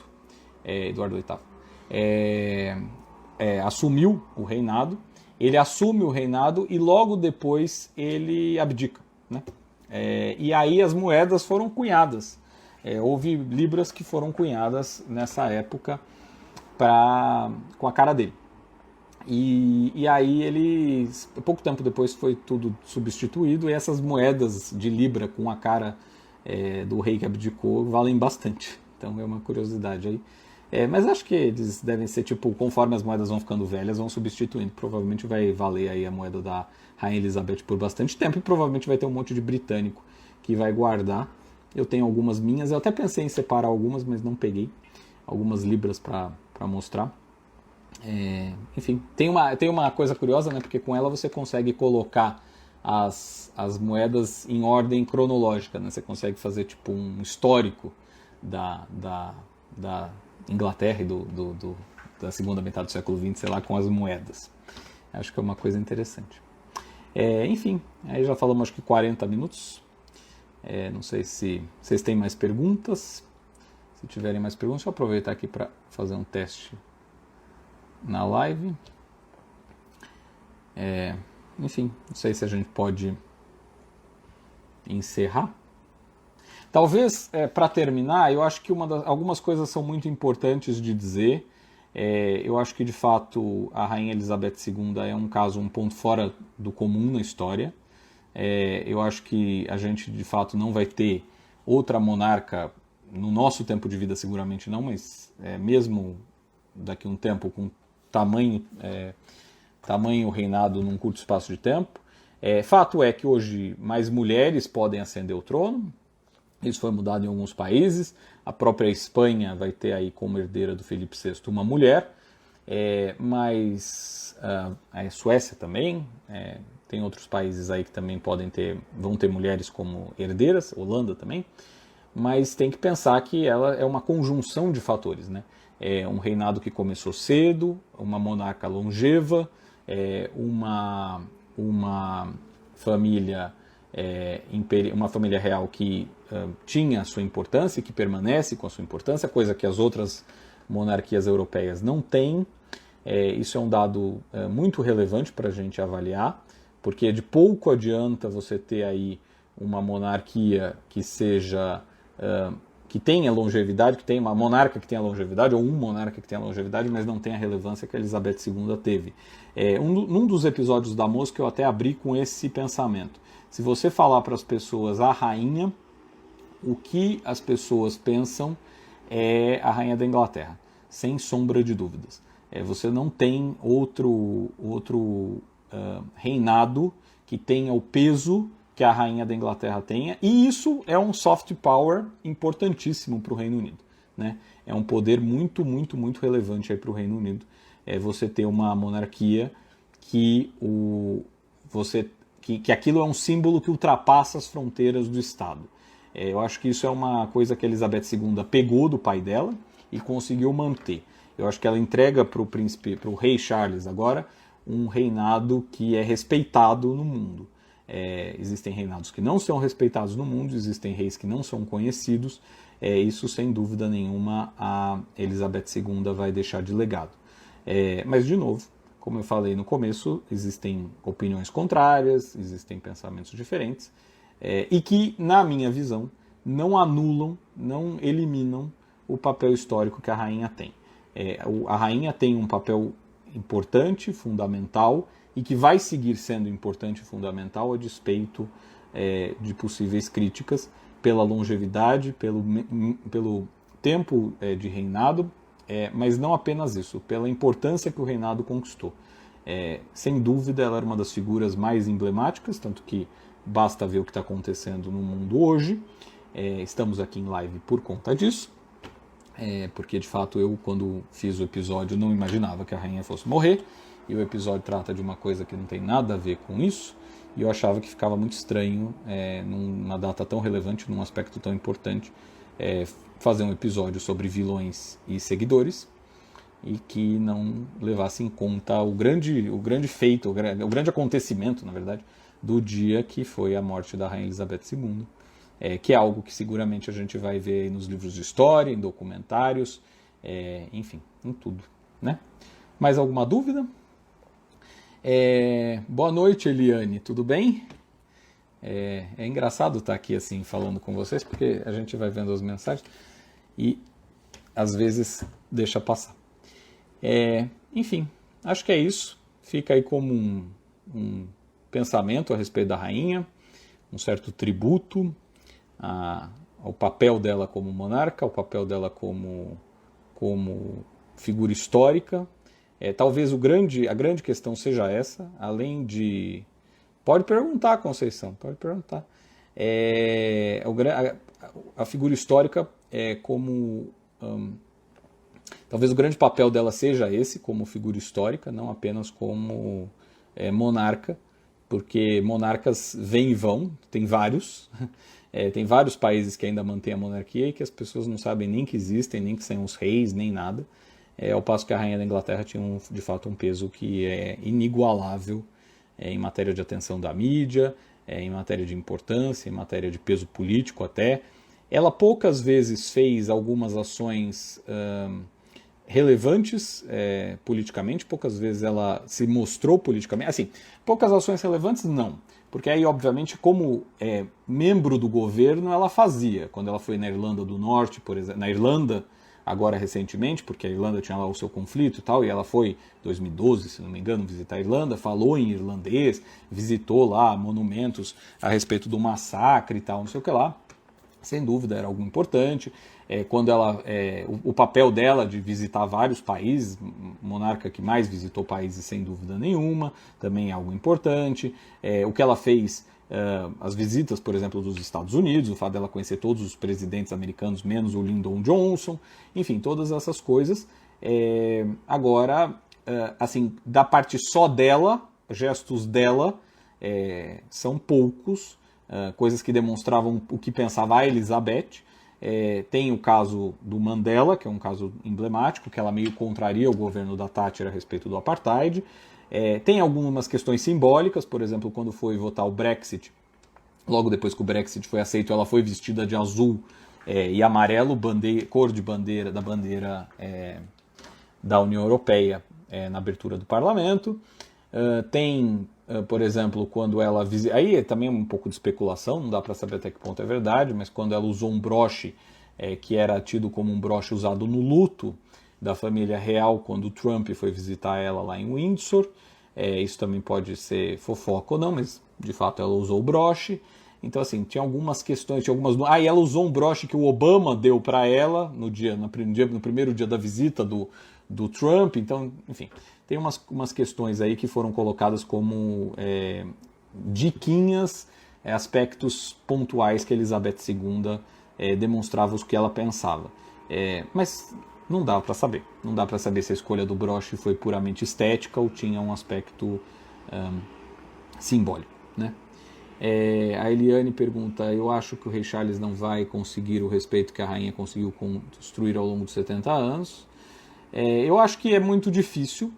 Eduardo VIII, assumiu o reinado, ele assume o reinado e logo depois ele abdica, né? E aí as moedas foram cunhadas. Houve libras que foram cunhadas nessa época com a cara dele. E aí eles, pouco tempo depois foi tudo substituído, e essas moedas de libra com a cara do rei que abdicou valem bastante. Então é uma curiosidade aí. Mas acho que eles devem ser tipo, conforme as moedas vão ficando velhas, vão substituindo. Provavelmente vai valer aí a moeda da Rainha Elizabeth por bastante tempo, e provavelmente vai ter um monte de britânico que vai guardar. Eu tenho algumas minhas, eu até pensei em separar algumas, mas não peguei algumas libras para mostrar. Enfim, tem uma coisa curiosa, né? Porque com ela você consegue colocar as moedas em ordem cronológica, né? Você consegue fazer tipo um histórico da Inglaterra e da segunda metade do século XX, sei lá, com as moedas. Acho que é uma coisa interessante. Enfim, aí já falamos acho que 40 minutos. Não sei se vocês têm mais perguntas. Se tiverem mais perguntas, deixa eu aproveitar aqui para fazer um teste na live. Enfim, não sei se a gente pode encerrar. Talvez, para terminar, eu acho que algumas coisas são muito importantes de dizer. Eu acho que, de fato, a Rainha Elizabeth II é um ponto fora do comum na história. Eu acho que a gente, de fato, não vai ter outra monarca no nosso tempo de vida, seguramente não, mas mesmo daqui a um tempo com tamanho reinado num curto espaço de tempo. Fato é que hoje mais mulheres podem ascender o trono. Isso foi mudado em alguns países. A própria Espanha vai ter aí como herdeira do Felipe VI uma mulher, mas a Suécia também, tem outros países aí que também vão ter mulheres como herdeiras, Holanda também, mas tem que pensar que ela é uma conjunção de fatores, né? Um reinado que começou cedo, uma monarca longeva, uma família real que tinha a sua importância e que permanece com a sua importância, coisa que as outras monarquias europeias não têm. Isso é um dado muito relevante para a gente avaliar, porque de pouco adianta você ter aí uma monarquia que tenha longevidade, que tenha uma monarca que tenha longevidade, ou um monarca que tenha longevidade, mas não tenha a relevância que a Elizabeth II teve. Num dos episódios da Mosca eu até abri com esse pensamento. Se você falar para as pessoas a rainha, o que as pessoas pensam é a Rainha da Inglaterra, sem sombra de dúvidas. Você não tem outro reinado que tenha o peso que a Rainha da Inglaterra tenha, e isso é um soft power importantíssimo para o Reino Unido, né? É um poder muito, muito, muito relevante para o Reino Unido. Você ter uma monarquia que aquilo é um símbolo que ultrapassa as fronteiras do Estado. Eu acho que isso é uma coisa que a Elizabeth II pegou do pai dela e conseguiu manter. Eu acho que ela entrega para o rei Charles agora, um reinado que é respeitado no mundo. Existem reinados que não são respeitados no mundo, existem reis que não são conhecidos. Isso, sem dúvida nenhuma, a Elizabeth II vai deixar de legado. Mas, de novo, como eu falei no começo, existem opiniões contrárias, existem pensamentos diferentes, e que, na minha visão, não anulam, não eliminam o papel histórico que a rainha tem. A rainha tem um papel importante, fundamental, e que vai seguir sendo importante e fundamental a despeito de possíveis críticas pela longevidade, pelo tempo de reinado, mas não apenas isso, pela importância que o reinado conquistou. Sem dúvida, ela era uma das figuras mais emblemáticas, tanto que basta ver o que está acontecendo no mundo hoje. Estamos aqui em live por conta disso. porque de fato eu, quando fiz o episódio, não imaginava que a rainha fosse morrer, e o episódio trata de uma coisa que não tem nada a ver com isso, e eu achava que ficava muito estranho, numa data tão relevante, num aspecto tão importante, fazer um episódio sobre vilões e seguidores, e que não levasse em conta o grande feito, o grande acontecimento, na verdade, do dia que foi a morte da Rainha Elizabeth II, que é algo que seguramente a gente vai ver nos livros de história, em documentários, enfim, em tudo, né? Mais alguma dúvida? Boa noite, Eliane, tudo bem? É engraçado estar aqui assim falando com vocês, porque a gente vai vendo as mensagens e às vezes deixa passar. Enfim, acho que é isso. Fica aí como um pensamento a respeito da rainha, um certo tributo ao papel dela como monarca, ao papel dela como figura histórica. Talvez a grande questão seja essa, além de... Pode perguntar, Conceição, pode perguntar. A figura histórica como... talvez o grande papel dela seja esse, como figura histórica, não apenas como monarca, porque monarcas vêm e vão, tem vários. Tem vários países que ainda mantêm a monarquia e que as pessoas não sabem nem que existem, nem que são os reis, nem nada. Ao passo que a rainha da Inglaterra tinha, de fato, um peso que é inigualável em matéria de atenção da mídia, em matéria de importância, em matéria de peso político até. Ela poucas vezes fez algumas ações relevantes politicamente, poucas vezes ela se mostrou politicamente. Assim, poucas ações relevantes, não. Porque aí, obviamente, como membro do governo, ela fazia. Quando ela foi na Irlanda do Norte, por exemplo, na Irlanda, agora recentemente, porque a Irlanda tinha lá o seu conflito e tal, e ela foi, em 2012, se não me engano, visitar a Irlanda, falou em irlandês, visitou lá monumentos a respeito do massacre e tal, não sei o que lá. Sem dúvida era algo importante. Quando ela, o papel dela de visitar vários países, monarca que mais visitou países sem dúvida nenhuma, também é algo importante. O que ela fez, as visitas, por exemplo, dos Estados Unidos, o fato dela conhecer todos os presidentes americanos, menos o Lyndon Johnson, enfim, todas essas coisas. Agora, assim, da parte só dela, gestos dela, são poucos, coisas que demonstravam o que pensava a Elizabeth. Tem o caso do Mandela, que é um caso emblemático, que ela meio contraria o governo da Thatcher a respeito do apartheid. Tem algumas questões simbólicas, por exemplo, quando foi votar o Brexit, logo depois que o Brexit foi aceito, ela foi vestida de azul e amarelo, cor de bandeira da União Europeia na abertura do parlamento. Tem, por exemplo, quando ela... Aí também é um pouco de especulação, não dá para saber até que ponto é verdade, mas quando ela usou um broche que era tido como um broche usado no luto da família real, quando o Trump foi visitar ela lá em Windsor. Isso também pode ser fofoca ou não, mas de fato ela usou o broche. Então, assim, tinha algumas questões, e ela usou um broche que o Obama deu para ela no primeiro dia da visita do Trump. Então, enfim, tem umas questões aí que foram colocadas como diquinhas, aspectos pontuais que Elizabeth II demonstrava o que ela pensava. Mas não dá para saber. Não dá para saber se a escolha do broche foi puramente estética ou tinha um aspecto simbólico, né? A Eliane pergunta: eu acho que o rei Charles não vai conseguir o respeito que a rainha conseguiu construir ao longo dos 70 anos. Eu acho que é muito difícil.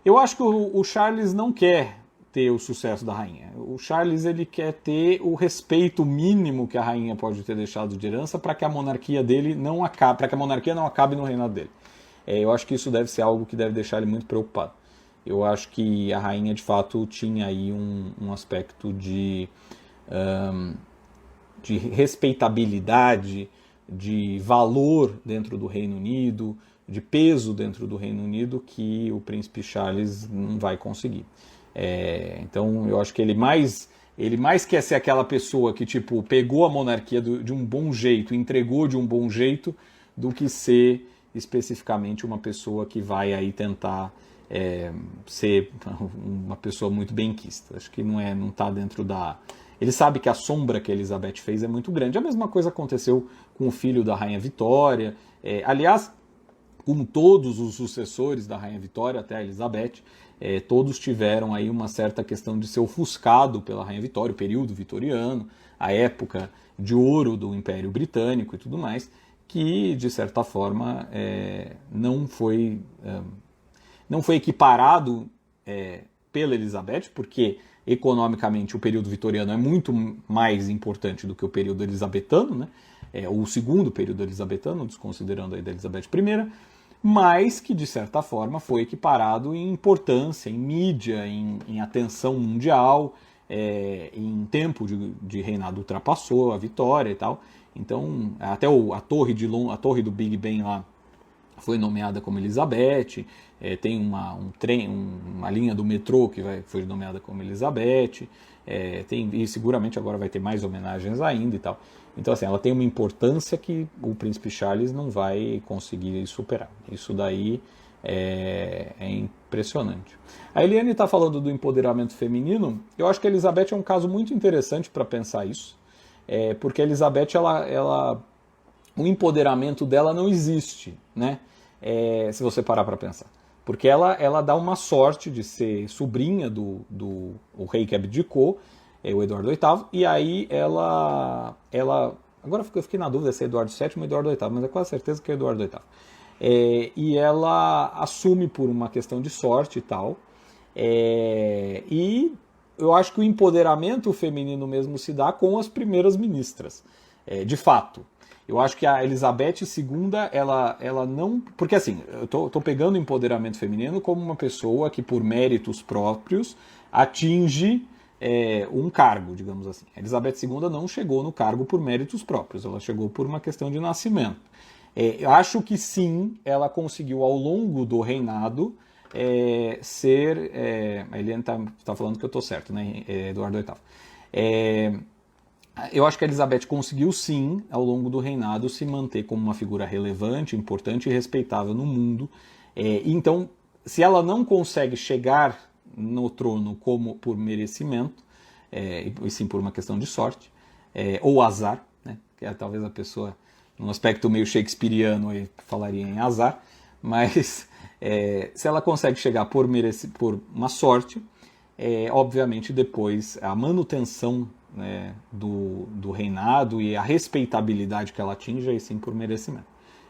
Eu acho que o Charles não quer ter o sucesso da rainha. O Charles, ele quer ter o respeito mínimo que a rainha pode ter deixado de herança para que a monarquia dele não acabe, para que a monarquia não acabe no reinado dele. Eu acho que isso deve ser algo que deve deixar ele muito preocupado. Eu acho que a rainha, de fato, tinha aí um aspecto de respeitabilidade, de valor dentro do Reino Unido, de peso dentro do Reino Unido, que o príncipe Charles não vai conseguir. Então eu acho que ele mais quer ser aquela pessoa que tipo pegou a monarquia de um bom jeito, entregou de um bom jeito, do que ser especificamente uma pessoa que vai aí tentar ser uma pessoa muito benquista. Acho que não está dentro da... Ele sabe que a sombra que a Elizabeth fez é muito grande. A mesma coisa aconteceu com o filho da Rainha Vitória, Aliás, como todos os sucessores da Rainha Vitória até a Elizabeth, todos tiveram aí uma certa questão de ser ofuscado pela Rainha Vitória, o período vitoriano, a época de ouro do Império Britânico e tudo mais, que de certa forma não foi equiparado pela Elizabeth, porque economicamente o período vitoriano é muito mais importante do que o período elisabetano, né? O segundo período elisabetano, desconsiderando aí da Elizabeth I, mas que de certa forma foi equiparado em importância, em mídia, em atenção mundial, em tempo de reinado ultrapassou a Vitória e tal. Então, até a torre do Big Ben lá foi nomeada como Elizabeth, tem uma linha do metrô que foi nomeada como Elizabeth, e seguramente agora vai ter mais homenagens ainda e tal. Então, assim, ela tem uma importância que o Príncipe Charles não vai conseguir superar. Isso daí é impressionante. A Eliane está falando do empoderamento feminino. Eu acho que a Elizabeth é um caso muito interessante para pensar isso, porque a Elizabeth, o empoderamento dela não existe, né? Se você parar para pensar. Porque ela dá uma sorte de ser sobrinha do o rei que abdicou, o Eduardo VIII, e aí ela agora eu fiquei na dúvida se é Eduardo VII ou Eduardo VIII, mas é quase certeza que é Eduardo VIII. E ela assume por uma questão de sorte e tal, e eu acho que o empoderamento feminino mesmo se dá com as primeiras ministras, de fato. Eu acho que a Elizabeth II, ela não... Porque assim, eu tô pegando o empoderamento feminino como uma pessoa que por méritos próprios atinge um cargo, digamos assim. A Elizabeth II não chegou no cargo por méritos próprios, ela chegou por uma questão de nascimento. Eu acho que sim, ela conseguiu ao longo do reinado ser... a Eliane tá falando que eu tô certo, né? Eduardo VIII. Eu acho que a Elizabeth conseguiu sim, ao longo do reinado, se manter como uma figura relevante, importante e respeitável no mundo. Então, se ela não consegue chegar no trono como por merecimento, e sim por uma questão de sorte, ou azar, né? Que talvez a pessoa, num aspecto meio shakespeariano, aí, falaria em azar, mas se ela consegue chegar por uma sorte, obviamente depois a manutenção, né, do reinado e a respeitabilidade que ela atinge aí sim por merecimento.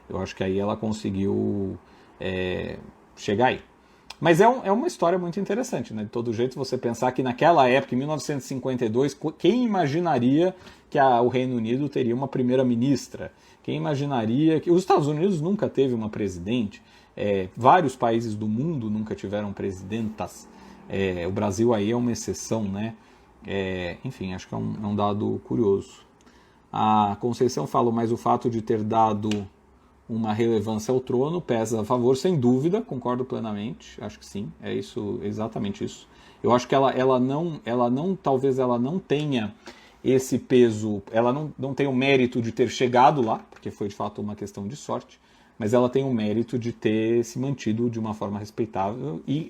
Eu acho que aí ela conseguiu chegar aí. Mas é uma história muito interessante, né? De todo jeito, você pensar que naquela época, em 1952, quem imaginaria que o Reino Unido teria uma primeira-ministra? Quem imaginaria que... Os Estados Unidos nunca teve uma presidente, vários países do mundo nunca tiveram presidentas. O Brasil aí é uma exceção, né? Enfim, acho que é um dado curioso. A Conceição fala, mas o fato de ter dado uma relevância ao trono pesa a favor, sem dúvida, concordo plenamente, acho que sim, é exatamente isso. Eu acho que talvez ela não tenha esse peso, ela não tem o mérito de ter chegado lá, porque foi de fato uma questão de sorte, mas ela tem o mérito de ter se mantido de uma forma respeitável e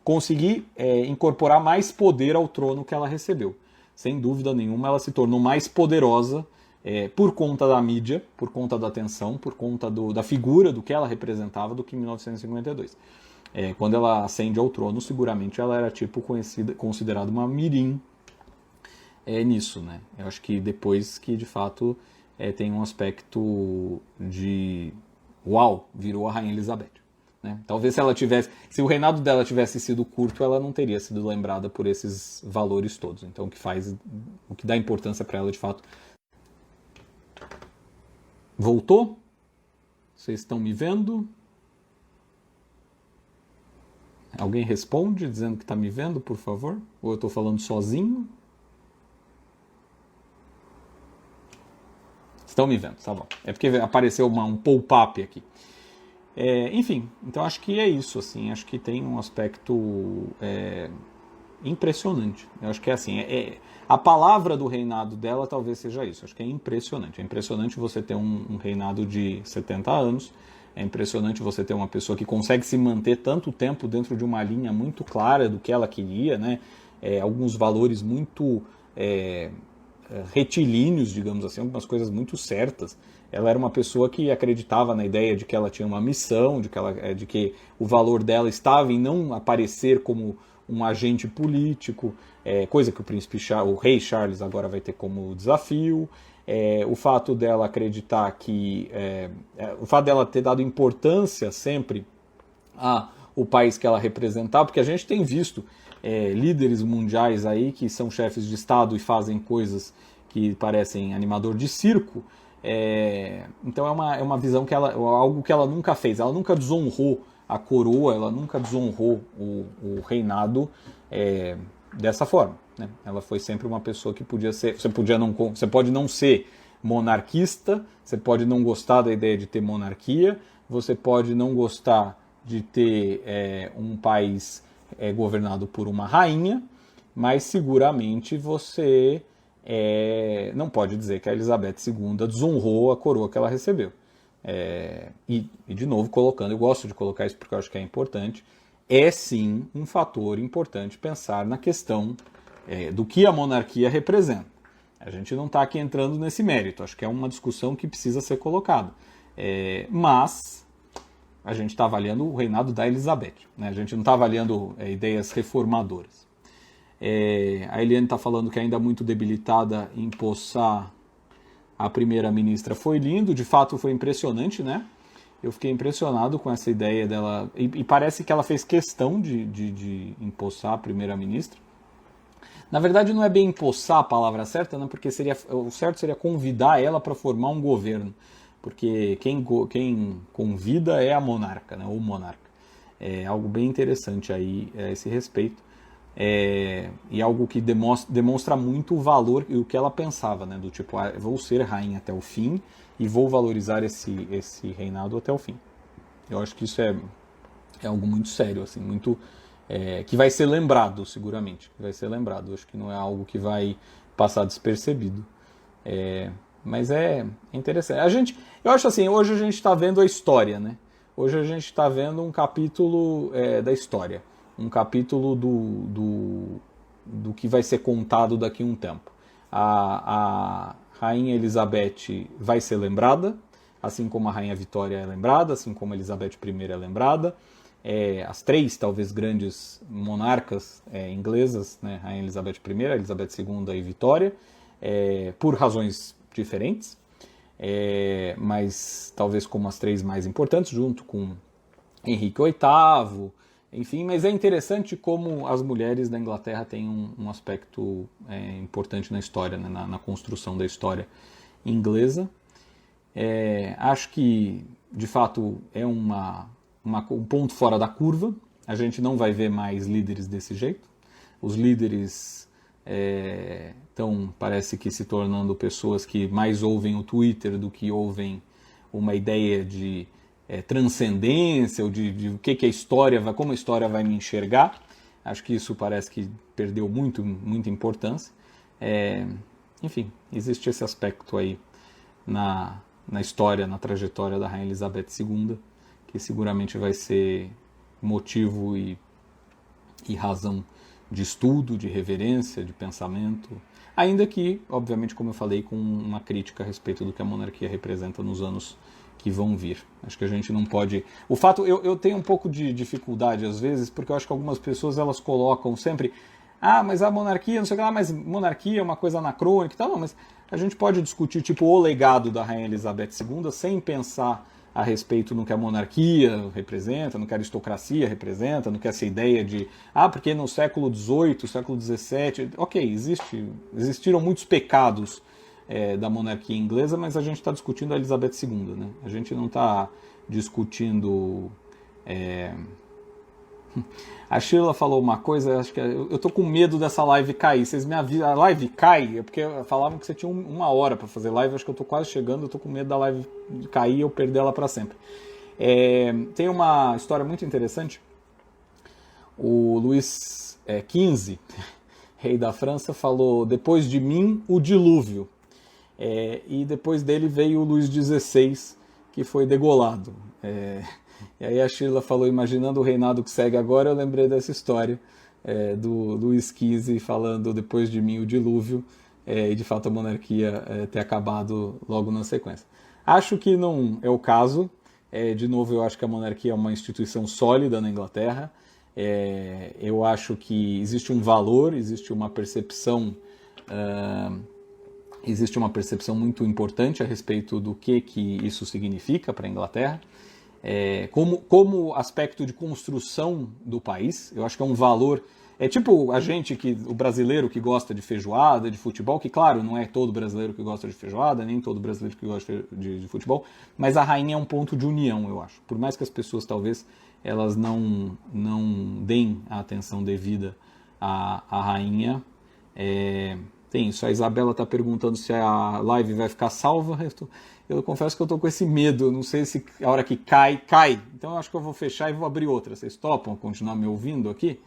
conseguir incorporar mais poder ao trono que ela recebeu. Sem dúvida nenhuma, ela se tornou mais poderosa por conta da mídia, por conta da atenção, por conta da figura, do que ela representava, do que em 1952. Quando ela ascende ao trono, seguramente ela era considerada uma mirim nisso, né? Eu acho que depois que, de fato, tem um aspecto de... Uau, virou a Rainha Elizabeth. Né? Talvez se o reinado dela tivesse sido curto, ela não teria sido lembrada por esses valores todos. Então, o que dá importância para ela, de fato... Voltou? Vocês estão me vendo? Alguém responde dizendo que está me vendo, por favor? Ou eu estou falando sozinho? Estão me vendo, tá bom. É porque apareceu um pop-up aqui. Enfim, então acho que é isso, assim. Acho que tem um aspecto impressionante. Eu acho que a palavra do reinado dela talvez seja isso. Acho que é impressionante. É impressionante você ter um reinado de 70 anos. É impressionante você ter uma pessoa que consegue se manter tanto tempo dentro de uma linha muito clara do que ela queria, né? Alguns valores muito retilíneos, digamos assim, algumas coisas muito certas. ela era uma pessoa que acreditava na ideia de que ela tinha uma missão, de que o valor dela estava em não aparecer como um agente político, coisa que o rei Charles agora vai ter como desafio. O fato dela acreditar que... o fato dela ter dado importância sempre ao país que ela representava, porque a gente tem visto líderes mundiais aí que são chefes de Estado e fazem coisas que parecem animador de circo. Então é uma visão algo que ela nunca fez. Ela nunca desonrou a coroa, ela nunca desonrou o reinado dessa forma, né? Ela foi sempre uma pessoa que podia ser... Você pode não ser monarquista, você pode não gostar da ideia de ter monarquia, você pode não gostar de ter um país governado por uma rainha, mas seguramente você não pode dizer que a Elizabeth II desonrou a coroa que ela recebeu. E de novo, eu gosto de colocar isso porque eu acho que é importante, sim um fator importante pensar na questão do que a monarquia representa. A gente não está aqui entrando nesse mérito, acho que é uma discussão que precisa ser colocada. Mas a gente está avaliando o reinado da Elizabeth, né? A gente não está avaliando ideias reformadoras. A Eliane está falando que ainda muito debilitada em empossar a primeira-ministra. Foi lindo, de fato foi impressionante, né? Eu fiquei impressionado com essa ideia dela, e parece que ela fez questão de empossar a primeira-ministra. Na verdade não é bem empossar a palavra certa, né? Porque o certo seria convidar ela para formar um governo, porque quem convida é a monarca, né? Ou monarca. É algo bem interessante aí a esse respeito. E algo que demonstra muito o valor e o que ela pensava, né? Do tipo, vou ser rainha até o fim e vou valorizar esse reinado até o fim. Eu acho que isso é algo muito sério, assim, muito que vai ser lembrado, seguramente. Vai ser lembrado. Eu acho que não é algo que vai passar despercebido. Mas é interessante. Eu acho assim, hoje a gente está vendo a história, né? Hoje a gente está vendo um capítulo da história. Um capítulo do que vai ser contado daqui a um tempo. A Rainha Elizabeth vai ser lembrada, assim como a Rainha Vitória é lembrada, assim como a Elizabeth I é lembrada. As três, talvez, grandes monarcas inglesas, né? Rainha Elizabeth I, a Elizabeth II e Vitória, por razões diferentes, mas talvez como as três mais importantes, junto com Henrique VIII, enfim, mas é interessante como as mulheres da Inglaterra têm um aspecto importante na história, né, na construção da história inglesa. Acho que, de fato, é um ponto fora da curva. A gente não vai ver mais líderes desse jeito. Os líderes estão, parece que, se tornando pessoas que mais ouvem o Twitter do que ouvem uma ideia de transcendência, ou de o que a história como a história vai me enxergar. Acho que isso parece que perdeu muita importância. Enfim, existe esse aspecto aí na história, na trajetória da Rainha Elizabeth II, que seguramente vai ser motivo e razão de estudo, de reverência, de pensamento, ainda que, obviamente, como eu falei, com uma crítica a respeito do que a monarquia representa nos anos que vão vir. Acho que a gente não pode... O fato, eu tenho um pouco de dificuldade às vezes, porque eu acho que algumas pessoas elas colocam sempre, mas a monarquia, não sei o que lá, mas monarquia é uma coisa anacrônica e tal, não, mas a gente pode discutir tipo o legado da Rainha Elizabeth II sem pensar a respeito no que a monarquia representa, no que a aristocracia representa, no que essa ideia de, porque no século XVIII, século XVII, ok, existiram muitos pecados da monarquia inglesa, mas a gente está discutindo a Elizabeth II, né? A gente não está discutindo... A Sheila falou uma coisa, acho que eu tô com medo dessa live cair. Vocês me avisam, a live cai? É porque falavam que você tinha uma hora para fazer live, acho que eu tô quase chegando, eu tô com medo da live cair e eu perder ela para sempre. Tem uma história muito interessante. O Luís XV, rei da França, falou: depois de mim, o dilúvio. E depois dele veio o Luís XVI, que foi degolado. E aí a Sheila falou, imaginando o reinado que segue agora, eu lembrei dessa história do Luís XV falando depois de mim o dilúvio, e de fato a monarquia ter acabado logo na sequência. Acho que não é o caso. De novo, eu acho que a monarquia é uma instituição sólida na Inglaterra. Eu acho que existe um valor, existe uma percepção muito importante a respeito do que isso significa para a Inglaterra. Como aspecto de construção do país, eu acho que é um valor. É tipo o brasileiro que gosta de feijoada, de futebol, que claro, não é todo brasileiro que gosta de feijoada, nem todo brasileiro que gosta de futebol, mas a rainha é um ponto de união, eu acho. Por mais que as pessoas talvez elas não deem a atenção devida à rainha, tem isso. A Isabela está perguntando se a live vai ficar salva. Eu confesso que eu estou com esse medo, não sei se a hora que cai. Então eu acho que eu vou fechar e vou abrir outra. Vocês topam continuar me ouvindo aqui?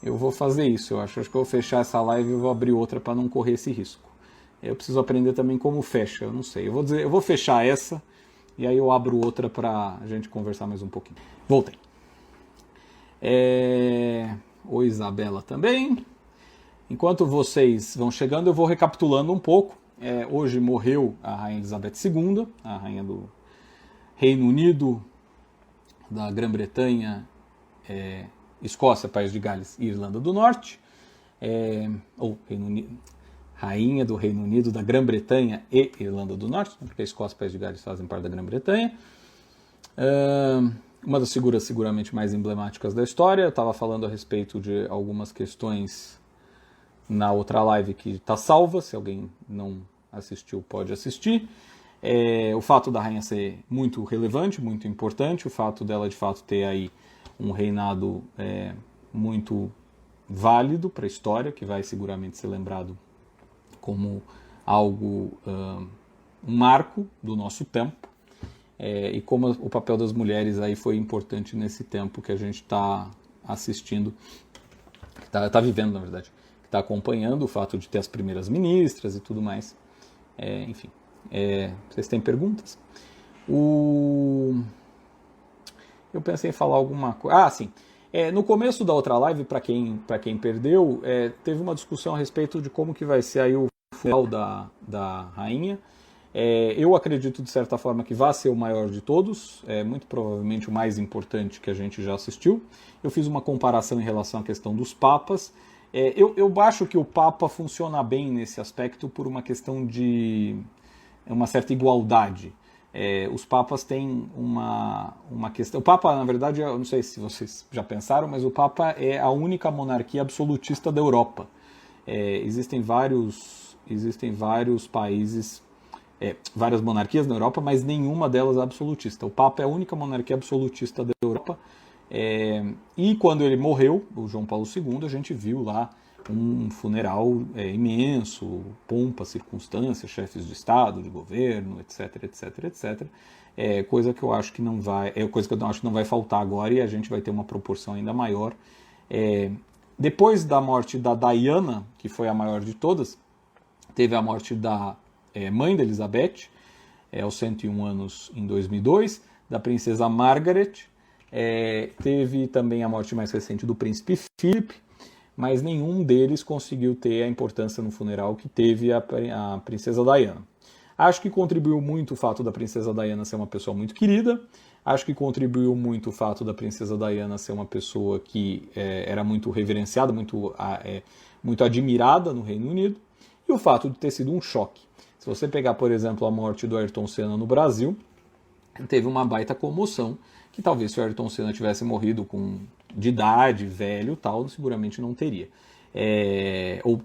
Eu vou fazer isso, eu acho. Acho que eu vou fechar essa live e vou abrir outra para não correr esse risco. Eu preciso aprender também como fecha, eu não sei. Eu vou fechar essa e aí eu abro outra para a gente conversar mais um pouquinho. Voltei. Oi, Isabela também. Enquanto vocês vão chegando, eu vou recapitulando um pouco. Hoje morreu a Rainha Elizabeth II, a rainha do Reino Unido, da Grã-Bretanha, Escócia, País de Gales e Irlanda do Norte, Rainha do Reino Unido, da Grã-Bretanha e Irlanda do Norte, porque a Escócia e País de Gales fazem parte da Grã-Bretanha. Uma das figuras seguramente mais emblemáticas da história. Eu estava falando a respeito de algumas questões na outra live que está salva, se alguém não assistiu pode assistir. O fato da rainha ser muito relevante, muito importante, o fato dela de fato ter aí um reinado muito válido para a história, que vai seguramente ser lembrado como algo, um marco do nosso tempo, e como o papel das mulheres aí foi importante nesse tempo que a gente está assistindo, está vivendo na verdade, que está acompanhando o fato de ter as primeiras ministras e tudo mais. Enfim, vocês têm perguntas? Eu pensei em falar alguma coisa. Sim. No começo da outra live, para quem perdeu, teve uma discussão a respeito de como que vai ser aí o funeral da rainha. Eu acredito, de certa forma, que vai ser o maior de todos, muito provavelmente o mais importante que a gente já assistiu. Eu fiz uma comparação em relação à questão dos papas. Eu acho que o Papa funciona bem nesse aspecto por uma questão de uma certa igualdade. Os papas têm uma questão... O Papa, na verdade, eu não sei se vocês já pensaram, mas o Papa é a única monarquia absolutista da Europa. Existem vários países, várias monarquias na Europa, mas nenhuma delas é absolutista. O Papa é a única monarquia absolutista da Europa. E quando ele morreu, o João Paulo II, a gente viu lá um funeral imenso, pompa, circunstância, chefes de Estado, de governo, etc, etc, etc. Coisa que eu acho que não vai faltar agora, e a gente vai ter uma proporção ainda maior. Depois da morte da Diana, que foi a maior de todas, teve a morte da mãe da Elizabeth, aos 101 anos em 2002, da princesa Margaret. Teve também a morte mais recente do príncipe Philip, mas nenhum deles conseguiu ter a importância no funeral que teve a princesa Diana. Acho que contribuiu muito o fato da princesa Diana ser uma pessoa muito querida, acho que contribuiu muito o fato da princesa Diana ser uma pessoa que era muito reverenciada, muito admirada no Reino Unido, e o fato de ter sido um choque. Se você pegar, por exemplo, a morte do Ayrton Senna no Brasil, teve uma baita comoção, que talvez se o Ayrton Senna tivesse morrido de idade, velho, tal, seguramente não teria. Ou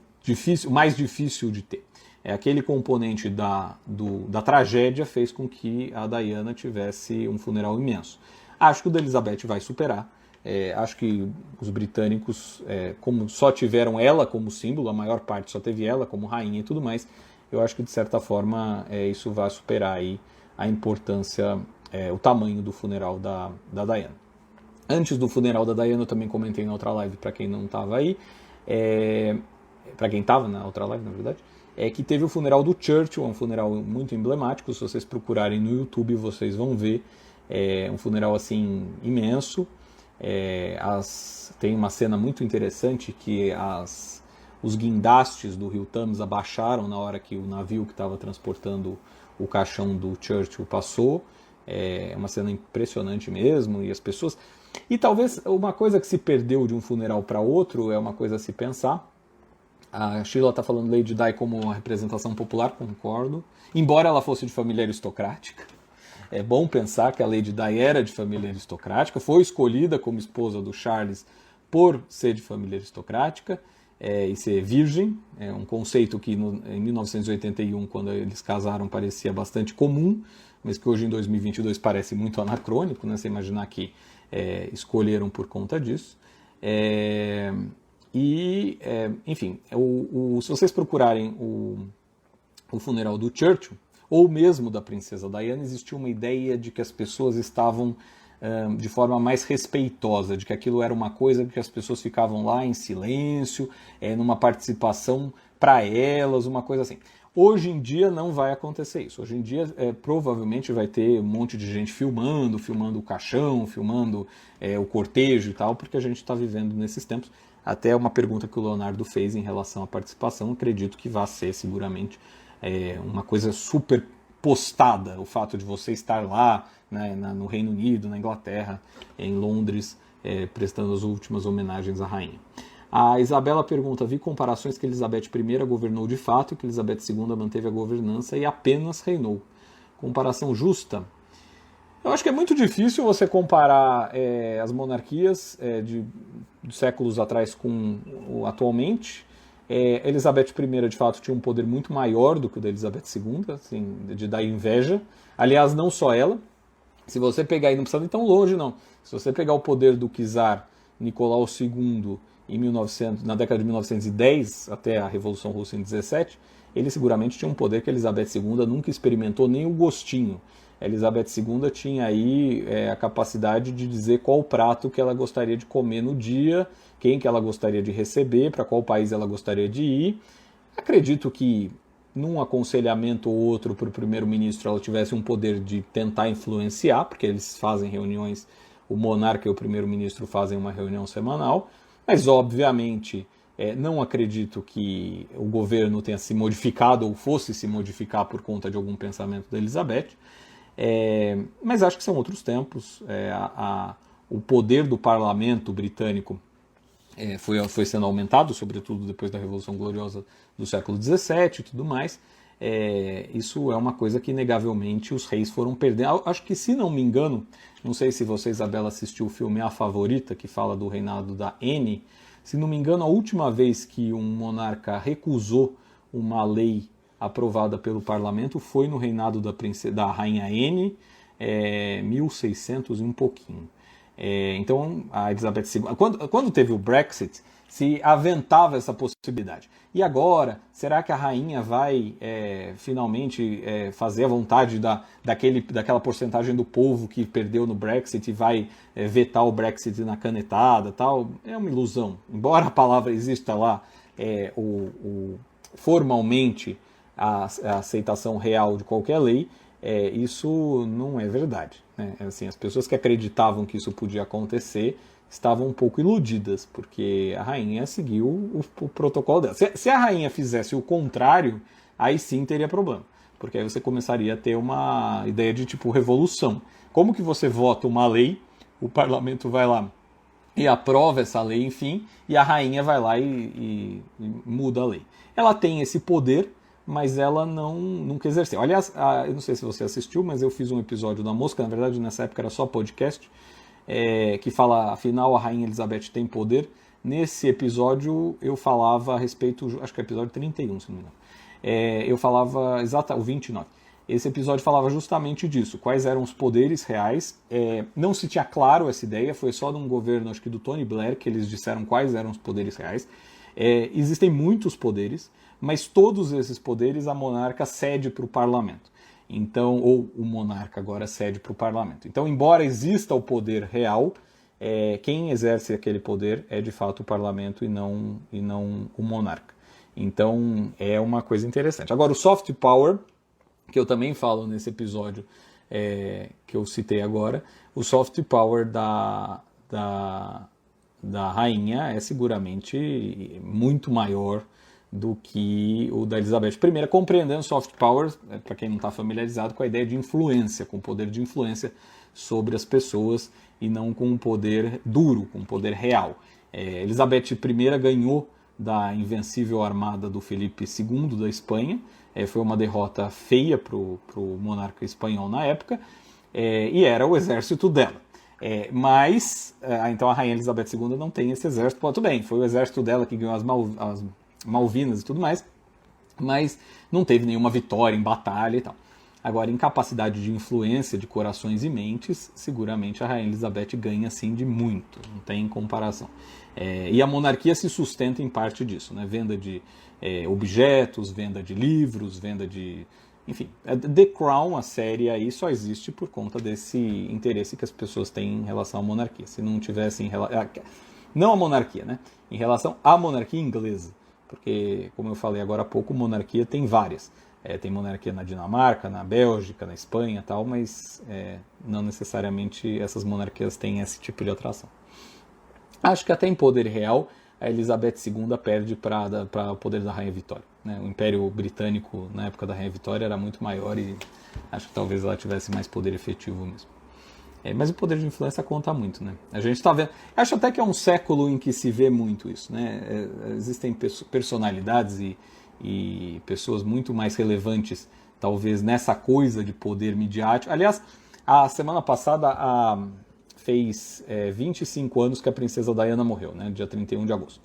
mais difícil de ter. Aquele componente da tragédia fez com que a Diana tivesse um funeral imenso. Acho que o da Elizabeth vai superar. Acho que os britânicos, como só tiveram ela como símbolo, a maior parte só teve ela como rainha e tudo mais, eu acho que de certa forma isso vai superar aí a importância, o tamanho do funeral da Diana. Antes do funeral da Diana, eu também comentei na outra live, para quem não estava aí, para quem estava na outra live, na verdade, que teve o funeral do Churchill, um funeral muito emblemático. Se vocês procurarem no YouTube, vocês vão ver, um funeral assim imenso. Tem uma cena muito interessante que os guindastes do rio Thames abaixaram na hora que o navio que estava transportando o caixão do Churchill passou. É uma cena impressionante mesmo, e as pessoas... E talvez uma coisa que se perdeu de um funeral para outro é uma coisa a se pensar. A Sheila está falando Lady Di como uma representação popular, concordo. Embora ela fosse de família aristocrática. É bom pensar que a Lady Di era de família aristocrática, foi escolhida como esposa do Charles por ser de família aristocrática e ser virgem. É um conceito que em 1981, quando eles casaram, parecia bastante comum, mas que hoje em 2022 parece muito anacrônico, né? Você imaginar que escolheram por conta disso. Enfim, se vocês procurarem o funeral do Churchill, ou mesmo da princesa Diana, existia uma ideia de que as pessoas estavam de forma mais respeitosa, de que aquilo era uma coisa que as pessoas ficavam lá em silêncio, numa participação para elas, uma coisa assim. Hoje em dia não vai acontecer isso. Hoje em dia provavelmente vai ter um monte de gente filmando o caixão, filmando o cortejo e tal, porque a gente está vivendo nesses tempos. Até uma pergunta que o Leonardo fez em relação à participação, acredito que vai ser seguramente uma coisa super postada, o fato de você estar lá, né, no Reino Unido, na Inglaterra, em Londres, prestando as últimas homenagens à rainha. A Isabela pergunta, vi comparações que Elizabeth I governou de fato e que Elizabeth II manteve a governança e apenas reinou. Comparação justa? Eu acho que é muito difícil você comparar as monarquias de séculos atrás com atualmente. Elizabeth I, de fato, tinha um poder muito maior do que o da Elizabeth II, assim, de dar inveja. Aliás, não só ela. Se você pegar, e não precisa ir tão longe, não. Se você pegar o poder do czar Nicolau II na década de 1910, até a Revolução Russa em 17, ele seguramente tinha um poder que a Elizabeth II nunca experimentou nem o gostinho. A Elizabeth II tinha aí a capacidade de dizer qual prato que ela gostaria de comer no dia, quem que ela gostaria de receber, para qual país ela gostaria de ir. Acredito que num aconselhamento ou outro para o primeiro-ministro ela tivesse um poder de tentar influenciar, porque eles fazem reuniões, o monarca e o primeiro-ministro fazem uma reunião semanal, mas obviamente não acredito que o governo tenha se modificado ou fosse se modificar por conta de algum pensamento da Elizabeth. Mas acho que são outros tempos. O poder do parlamento britânico foi sendo aumentado, sobretudo depois da Revolução Gloriosa do século XVII e tudo mais. Isso é uma coisa que, inegavelmente, os reis foram perdendo. Acho que, se não me engano, não sei se você, Isabela, assistiu o filme A Favorita, que fala do reinado da Anne. Se não me engano, a última vez que um monarca recusou uma lei aprovada pelo parlamento foi no reinado da rainha Anne, 1600 e um pouquinho. Então, a Elizabeth II, quando teve o Brexit, se aventava essa possibilidade. E agora, será que a rainha vai finalmente fazer a vontade daquela porcentagem do povo que perdeu no Brexit e vai vetar o Brexit na canetada? Tal? É uma ilusão. Embora a palavra exista lá, formalmente, a aceitação real de qualquer lei, isso não é verdade, né? Assim, as pessoas que acreditavam que isso podia acontecer estavam um pouco iludidas, porque a rainha seguiu o protocolo dela. Se a rainha fizesse o contrário, aí sim teria problema, porque aí você começaria a ter uma ideia de tipo revolução. Como que você vota uma lei, o parlamento vai lá e aprova essa lei, enfim, e a rainha vai lá e muda a lei. Ela tem esse poder, mas ela nunca exerceu. Aliás, eu não sei se você assistiu, mas eu fiz um episódio da Mosca, na verdade nessa época era só podcast, que fala, afinal, a Rainha Elizabeth tem poder. Nesse episódio eu falava a respeito, acho que é o episódio 31, se não me engano. Eu falava, o 29. Esse episódio falava justamente disso, quais eram os poderes reais. Não se tinha claro essa ideia, foi só num governo, acho que do Tony Blair, que eles disseram quais eram os poderes reais. Existem muitos poderes, mas todos esses poderes a monarca cede para o parlamento. Então, ou o monarca agora cede para o parlamento. Então, embora exista o poder real, quem exerce aquele poder é de fato o parlamento e não o monarca. Então, é uma coisa interessante. Agora, o soft power, que eu também falo nesse episódio que eu citei agora, o soft power da rainha é seguramente muito maior do que o da Elizabeth I, compreendendo soft power, para quem não está familiarizado, com a ideia de influência, com o poder de influência sobre as pessoas e não com um poder duro, com um poder real. Elizabeth I ganhou da invencível armada do Felipe II da Espanha, foi uma derrota feia para o monarca espanhol na época, e era o exército dela. Então a Rainha Elizabeth II não tem esse exército. Tudo bem, foi o exército dela que ganhou as Malvinas e tudo mais, mas não teve nenhuma vitória em batalha e tal. Agora, em capacidade de influência de corações e mentes, seguramente a Rainha Elizabeth ganha assim de muito, não tem comparação. E a monarquia se sustenta em parte disso, né? Venda de objetos, venda de livros, venda de... Enfim, The Crown, a série aí, só existe por conta desse interesse que as pessoas têm em relação à monarquia. Se não tivesse não a monarquia, né? Em relação à monarquia inglesa. Porque, como eu falei agora há pouco, monarquia tem várias. Tem monarquia na Dinamarca, na Bélgica, na Espanha e tal, mas não necessariamente essas monarquias têm esse tipo de atração. Acho que até em poder real, a Elizabeth II perde para o poder da Rainha Vitória. Né? O Império Britânico, na época da Rainha Vitória, era muito maior e acho que talvez ela tivesse mais poder efetivo mesmo. Mas o poder de influência conta muito, né? A gente está vendo... Acho até que é um século em que se vê muito isso, né? Existem personalidades e pessoas muito mais relevantes, talvez, nessa coisa de poder midiático. Aliás, a semana passada fez 25 anos que a princesa Diana morreu, né? Dia 31 de agosto.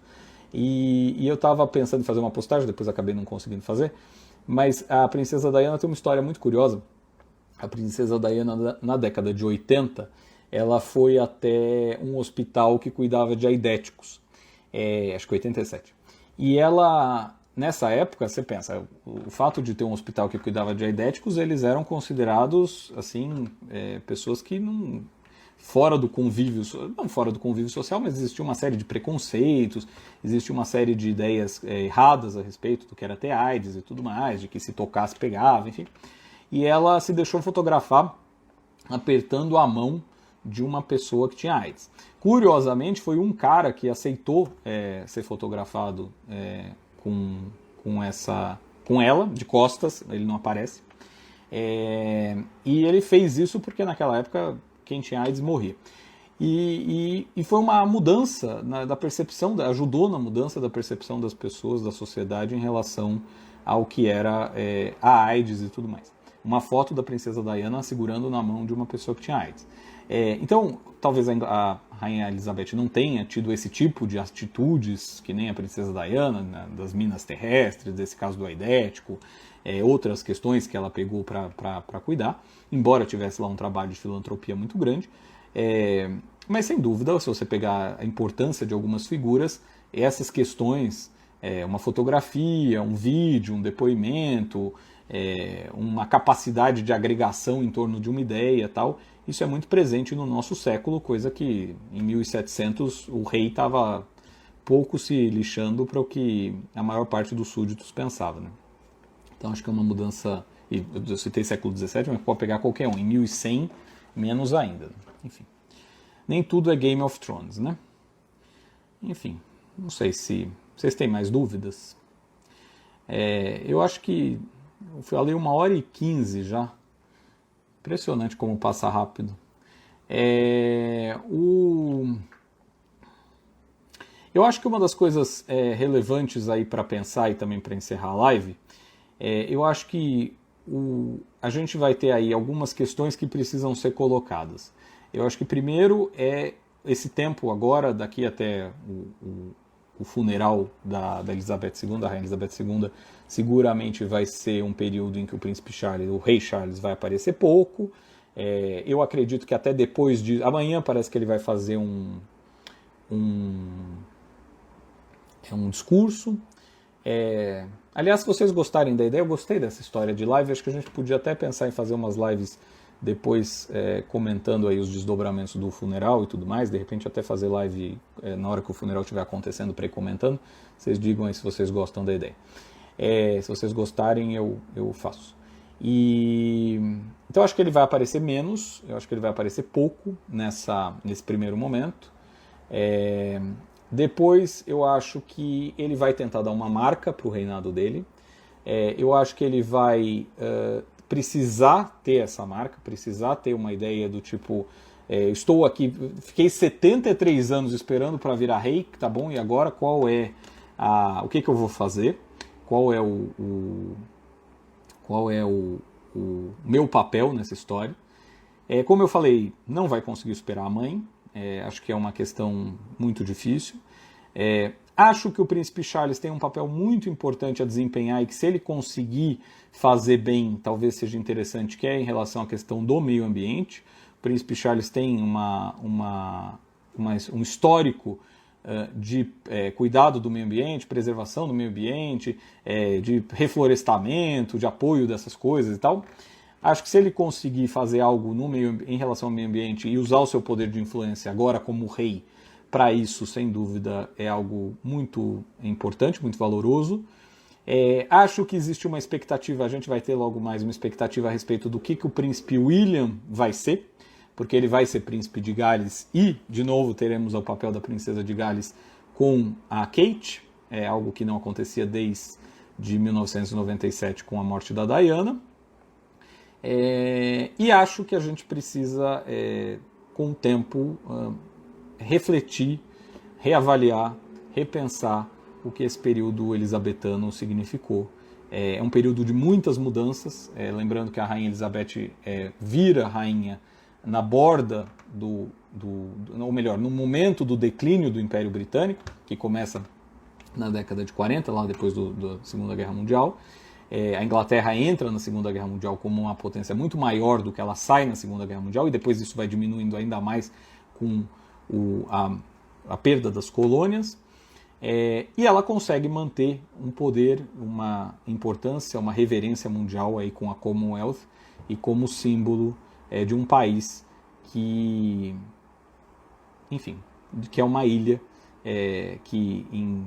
E eu estava pensando em fazer uma postagem, depois acabei não conseguindo fazer, mas a princesa Diana tem uma história muito curiosa. A princesa Diana, na década de 80, ela foi até um hospital que cuidava de aidéticos, acho que 87. E ela, nessa época, você pensa, o fato de ter um hospital que cuidava de aidéticos, eles eram considerados, assim, pessoas que não... Fora do convívio, não fora do convívio social, mas existia uma série de preconceitos, existia uma série de ideias erradas a respeito do que era ter AIDS e tudo mais, de que se tocasse pegava, enfim. E ela se deixou fotografar apertando a mão de uma pessoa que tinha AIDS. Curiosamente, foi um cara que aceitou ser fotografado com ela, de costas, ele não aparece. E ele fez isso porque naquela época quem tinha AIDS morria. E foi uma mudança da percepção, ajudou na mudança da percepção das pessoas, da sociedade em relação ao que era a AIDS e tudo mais. Uma foto da princesa Diana segurando na mão de uma pessoa que tinha AIDS. Então, talvez a Rainha Elizabeth não tenha tido esse tipo de atitudes, que nem a princesa Diana, né, das minas terrestres, desse caso do aidético, outras questões que ela pegou para cuidar, embora tivesse lá um trabalho de filantropia muito grande. Mas, sem dúvida, se você pegar a importância de algumas figuras, essas questões, uma fotografia, um vídeo, um depoimento, uma capacidade de agregação em torno de uma ideia tal, isso é muito presente no nosso século, coisa que em 1700 o rei estava pouco se lixando para o que a maior parte dos súditos pensava, né? Então acho que é uma mudança, e eu citei século XVII, mas pode pegar qualquer um, em 1100 menos ainda, enfim. Nem tudo é Game of Thrones, né? Enfim, não sei se vocês têm mais dúvidas. Eu acho que eu falei 1h15 já. Impressionante como passa rápido. Eu acho que uma das coisas relevantes aí para pensar e também para encerrar a live, eu acho que a gente vai ter aí algumas questões que precisam ser colocadas. Eu acho que primeiro esse tempo agora, daqui até o funeral da Elizabeth II, da Rainha Elizabeth II, seguramente vai ser um período em que o príncipe Charles, o rei Charles, vai aparecer pouco. Eu acredito que até depois de... Amanhã parece que ele vai fazer um discurso. Aliás, se vocês gostarem da ideia, eu gostei dessa história de live, acho que a gente podia até pensar em fazer umas lives depois comentando aí os desdobramentos do funeral e tudo mais, de repente até fazer live na hora que o funeral estiver acontecendo para ir comentando. Vocês digam aí se vocês gostam da ideia. Se vocês gostarem, eu faço. Então acho que ele vai aparecer menos, eu acho que ele vai aparecer pouco nesse primeiro momento. Depois, eu acho que ele vai tentar dar uma marca para o reinado dele. Eu acho que ele vai precisar ter essa marca, precisar ter uma ideia do tipo, estou aqui, fiquei 73 anos esperando para virar rei, tá bom, e agora qual é o que eu vou fazer? Qual é o meu papel nessa história? Como eu falei, não vai conseguir superar a mãe, acho que é uma questão muito difícil. Acho que o príncipe Charles tem um papel muito importante a desempenhar e que, se ele conseguir fazer bem, talvez seja interessante, que é em relação à questão do meio ambiente. O príncipe Charles tem um histórico de cuidado do meio ambiente, preservação do meio ambiente, de reflorestamento, de apoio dessas coisas e tal. Acho que se ele conseguir fazer algo em relação ao meio ambiente e usar o seu poder de influência agora como rei, para isso, sem dúvida, é algo muito importante, muito valoroso. Acho que existe uma expectativa, a gente vai ter logo mais uma expectativa a respeito do que o príncipe William vai ser, porque ele vai ser príncipe de Gales e, de novo, teremos o papel da princesa de Gales com a Kate, algo que não acontecia desde 1997 com a morte da Diana. E acho que a gente precisa, com o tempo, refletir, reavaliar, repensar o que esse período elisabetano significou. É um período de muitas mudanças, lembrando que a Rainha Elizabeth vira rainha na borda ou melhor, no momento do declínio do Império Britânico, que começa na década de 40, lá depois da Segunda Guerra Mundial. A Inglaterra entra na Segunda Guerra Mundial como uma potência muito maior do que ela sai na Segunda Guerra Mundial, e depois isso vai diminuindo ainda mais com a perda das colônias, e ela consegue manter um poder, uma importância, uma reverência mundial aí com a Commonwealth e como símbolo de um país que, enfim, que é uma ilha que em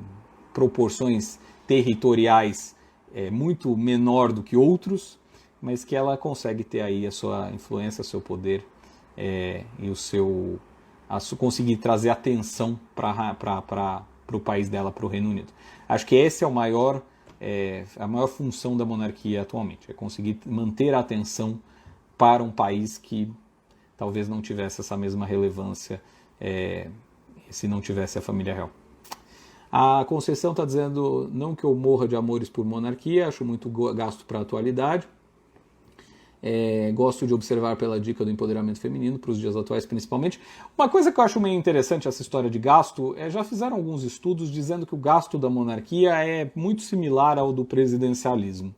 proporções territoriais é muito menor do que outros, mas que ela consegue ter aí a sua influência, o seu poder e conseguir trazer atenção para o país dela, para o Reino Unido. Acho que essa é a maior função da monarquia atualmente, é conseguir manter a atenção para um país que talvez não tivesse essa mesma relevância se não tivesse a família real. A Conceição está dizendo, não que eu morra de amores por monarquia, acho muito gasto para a atualidade. Gosto de observar pela dica do empoderamento feminino, para os dias atuais principalmente. Uma coisa que eu acho meio interessante essa história de gasto, já fizeram alguns estudos dizendo que o gasto da monarquia é muito similar ao do presidencialismo.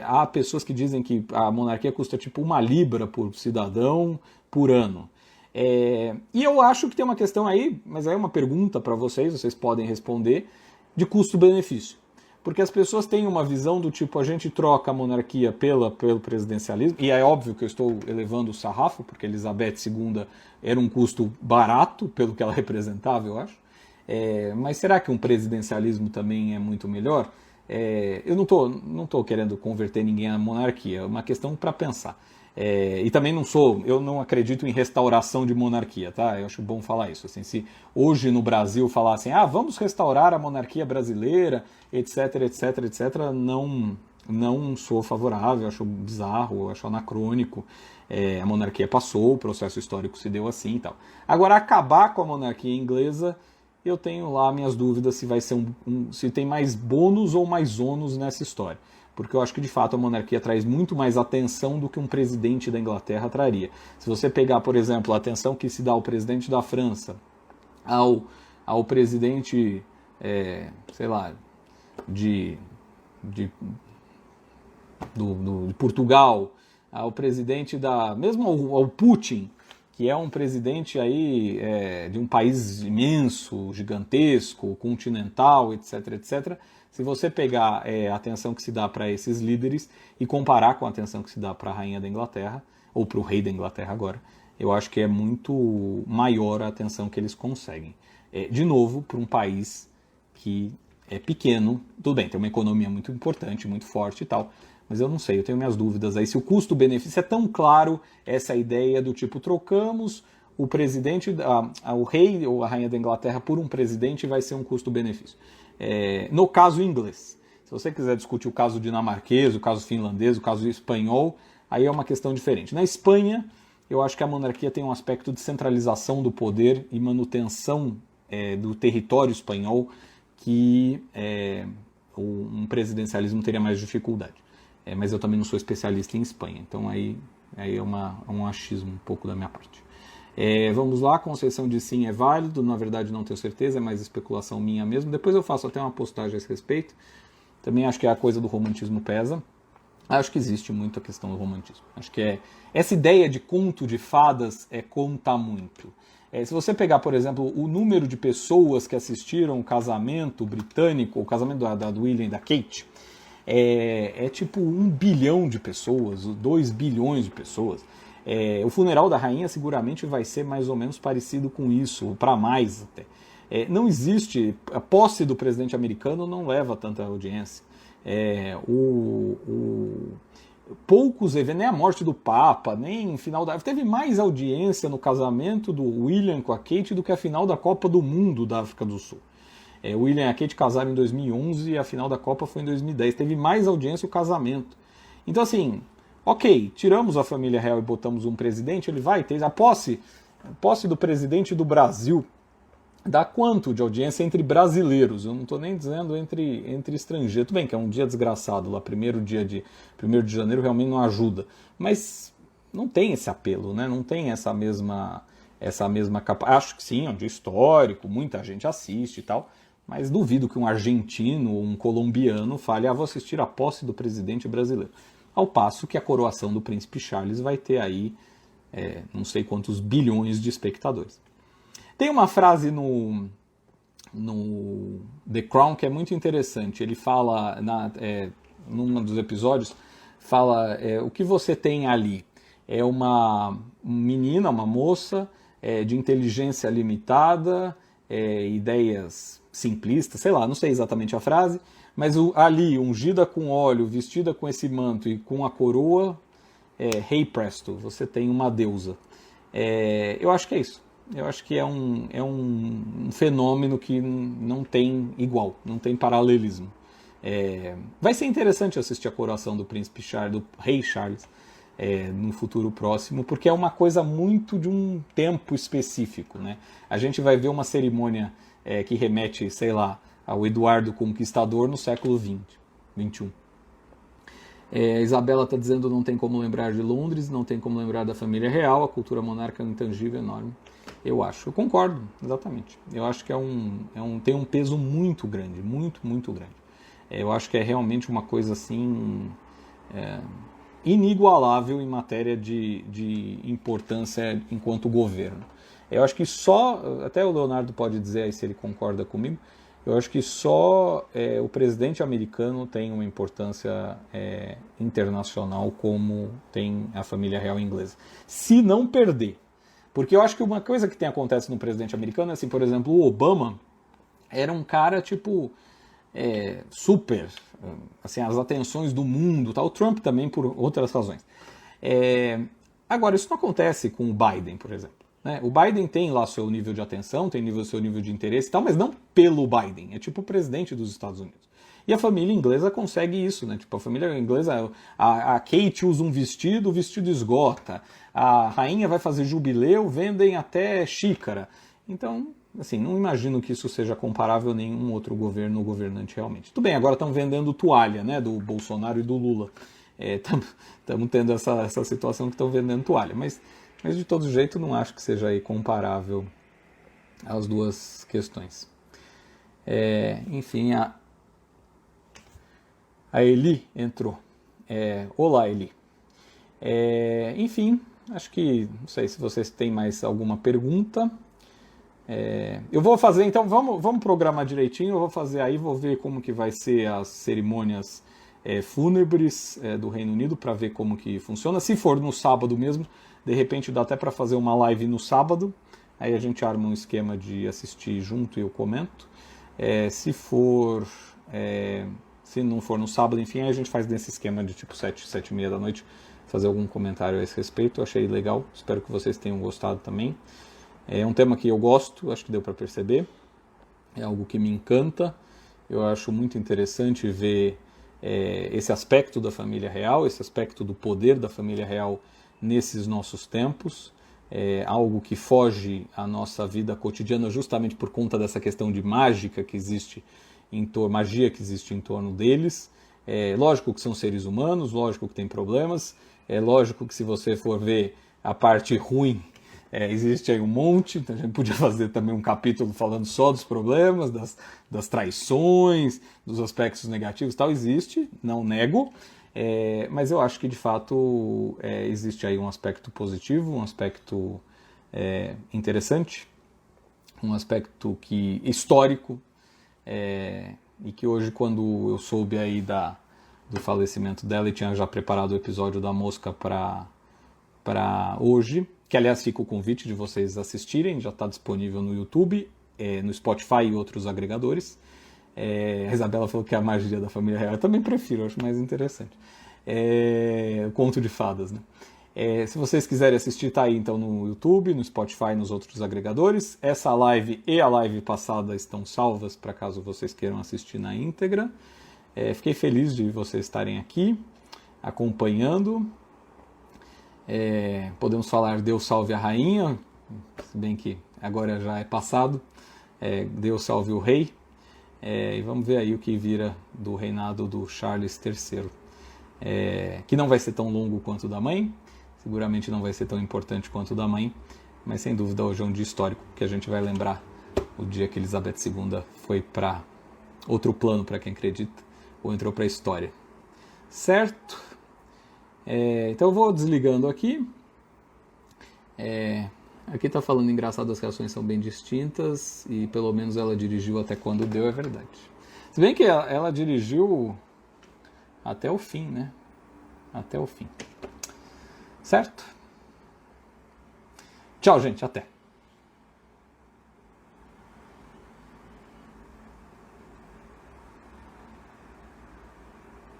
Há pessoas que dizem que a monarquia custa tipo 1 libra por cidadão por ano. E eu acho que tem uma questão aí, mas aí é uma pergunta para vocês podem responder, de custo-benefício. Porque as pessoas têm uma visão do tipo, a gente troca a monarquia pelo presidencialismo, e é óbvio que eu estou elevando o sarrafo, porque Elizabeth II era um custo barato pelo que ela representava, eu acho. Mas será que um presidencialismo também é muito melhor? Eu não tô querendo converter ninguém à monarquia, é uma questão para pensar. E também eu não acredito em restauração de monarquia, tá? Eu acho bom falar isso. Assim, se hoje no Brasil falassem, vamos restaurar a monarquia brasileira, etc, etc, etc, não sou favorável, acho bizarro, acho anacrônico. A monarquia passou, o processo histórico se deu assim e tal. Agora, acabar com a monarquia inglesa, eu tenho lá minhas dúvidas se vai ser se tem mais bônus ou mais ônus nessa história. Porque eu acho que, de fato, a monarquia traz muito mais atenção do que um presidente da Inglaterra traria. Se você pegar, por exemplo, a atenção que se dá ao presidente da França, ao presidente, sei lá, de Portugal, ao presidente mesmo ao Putin, que é um presidente aí de um país imenso, gigantesco, continental, etc, etc. Se você pegar a atenção que se dá para esses líderes e comparar com a atenção que se dá para a rainha da Inglaterra, ou para o rei da Inglaterra agora, eu acho que é muito maior a atenção que eles conseguem. De novo, para um país que é pequeno, tudo bem, tem uma economia muito importante, muito forte e tal, mas eu não sei, eu tenho minhas dúvidas aí se o custo-benefício é tão claro, essa ideia do tipo, trocamos o presidente, o rei ou a rainha da Inglaterra por um presidente vai ser um custo-benefício. No caso inglês. Se você quiser discutir o caso dinamarquês, o caso finlandês, o caso espanhol, aí é uma questão diferente. Na Espanha, eu acho que a monarquia tem um aspecto de centralização do poder e manutenção do território espanhol que um presidencialismo teria mais dificuldade. Mas eu também não sou especialista em Espanha, então aí é um achismo um pouco da minha parte. Vamos lá, Conceição de sim é válido, na verdade não tenho certeza, é mais especulação minha mesmo. Depois eu faço até uma postagem a esse respeito. Também acho que a coisa do romantismo pesa. Acho que existe muito a questão do romantismo. Acho que essa ideia de conto de fadas conta muito. Se você pegar, por exemplo, o número de pessoas que assistiram o casamento britânico, o casamento do William e da Kate, tipo 1 bilhão de pessoas, 2 bilhões de pessoas. O funeral da rainha seguramente vai ser mais ou menos parecido com isso, ou para mais até. Não existe, a posse do presidente americano não leva tanta audiência. Poucos eventos, nem a morte do Papa, nem final da... Teve mais audiência no casamento do William com a Kate do que a final da Copa do Mundo da África do Sul. O William e a Kate casaram em 2011 e a final da Copa foi em 2010. Teve mais audiência o casamento. Então, assim, ok, tiramos a família real e botamos um presidente, ele vai ter a posse do presidente do Brasil. Dá quanto de audiência entre brasileiros? Eu não estou nem dizendo entre estrangeiros. Tudo bem que é um dia desgraçado lá, primeiro de janeiro realmente não ajuda. Mas não tem esse apelo, né? Não tem essa mesma capacidade. Acho que sim, é um dia histórico, muita gente assiste e tal. Mas duvido que um argentino ou um colombiano fale, vou assistir a posse do presidente brasileiro. Ao passo que a coroação do príncipe Charles vai ter aí não sei quantos bilhões de espectadores. Tem uma frase no The Crown que é muito interessante. Ele fala, num dos episódios, fala o que você tem ali é uma menina, uma moça de inteligência limitada, ideias simplistas, sei lá, não sei exatamente a frase, mas ali, ungida com óleo, vestida com esse manto e com a coroa, rei presto, você tem uma deusa. Eu acho que é isso. Eu acho que é um fenômeno que não tem igual, não tem paralelismo. Vai ser interessante assistir a coroação do príncipe Charles, do rei Charles, no futuro próximo, porque é uma coisa muito de um tempo específico, né? A gente vai ver uma cerimônia que remete, sei lá, ao Eduardo Conquistador no século XX, XXI. Isabela está dizendo não tem como lembrar de Londres, não tem como lembrar da família real, a cultura monarca é um intangível enorme. Eu concordo, exatamente. Eu acho que tem um peso muito grande, muito, muito grande. Eu acho que é realmente uma coisa assim inigualável em matéria de importância enquanto governo. Eu acho que até o Leonardo pode dizer aí se ele concorda comigo, eu acho que só o presidente americano tem uma importância internacional como tem a família real inglesa. Se não perder. Porque eu acho que uma coisa que acontece no presidente americano é assim, por exemplo, o Obama era um cara tipo super, assim, as atenções do mundo, tá? O Trump também por outras razões. Agora, isso não acontece com o Biden, por exemplo. Né? O Biden tem lá seu nível de atenção, tem seu nível de interesse e tal, mas não pelo Biden, é tipo o presidente dos Estados Unidos. E a família inglesa consegue isso, né? Tipo, a família inglesa, a Kate usa um vestido, o vestido esgota. A rainha vai fazer jubileu, vendem até xícara. Então, assim, não imagino que isso seja comparável a nenhum outro governo ou governante realmente. Tudo bem, agora estão vendendo toalha, né? Do Bolsonaro e do Lula. Estamos tendo essa situação que estão vendendo toalha. Mas de todo jeito, não acho que seja aí comparável as duas questões. Enfim, a Eli entrou. Olá, Eli. Enfim, acho que, não sei se vocês têm mais alguma pergunta. Eu vou fazer, então, vamos programar direitinho. Eu vou fazer aí, vou ver como que vai ser as cerimônias fúnebres do Reino Unido, para ver como que funciona. Se for no sábado mesmo, de repente dá até para fazer uma live no sábado. Aí a gente arma um esquema de assistir junto e eu comento. Se não for no sábado, enfim, aí a gente faz nesse esquema de tipo 7 e meia da noite, fazer algum comentário a esse respeito. Eu achei legal, espero que vocês tenham gostado também. É um tema que eu gosto, acho que deu para perceber, é algo que me encanta. Eu acho muito interessante ver esse aspecto da família real, esse aspecto do poder da família real nesses nossos tempos. É algo que foge à nossa vida cotidiana justamente por conta dessa questão de mágica que existe magia que existe em torno deles. É lógico que são seres humanos, lógico que tem problemas, é lógico que se você for ver a parte ruim, existe aí um monte, então a gente podia fazer também um capítulo falando só dos problemas, das traições, dos aspectos negativos, tal, existe, não nego, mas eu acho que de fato existe aí um aspecto positivo, um aspecto interessante, um aspecto histórico, e que hoje, quando eu soube aí do falecimento dela e tinha já preparado o episódio da mosca para hoje, que aliás fica o convite de vocês assistirem, já está disponível no YouTube, no Spotify e outros agregadores. A Isabela falou que é a magia da família real, eu também prefiro, eu acho mais interessante. Conto de fadas, né? Se vocês quiserem assistir, tá aí então no YouTube, no Spotify, nos outros agregadores. Essa live e a live passada estão salvas para caso vocês queiram assistir na íntegra. Fiquei feliz de vocês estarem aqui acompanhando. Podemos falar Deus salve a rainha, se bem que agora já é passado. Deus salve o rei. E vamos ver aí o que vira do reinado do Charles III, que não vai ser tão longo quanto o da mãe, seguramente não vai ser tão importante quanto o da mãe, mas sem dúvida hoje é um dia histórico, que a gente vai lembrar o dia que Elizabeth II foi para outro plano, para quem acredita, ou entrou para a história. Certo? Então eu vou desligando aqui. Aqui está falando engraçado, as reações são bem distintas, e pelo menos ela dirigiu até quando deu, é verdade. Se bem que ela dirigiu até o fim, né? Até o fim. Certo? Tchau, gente. Até.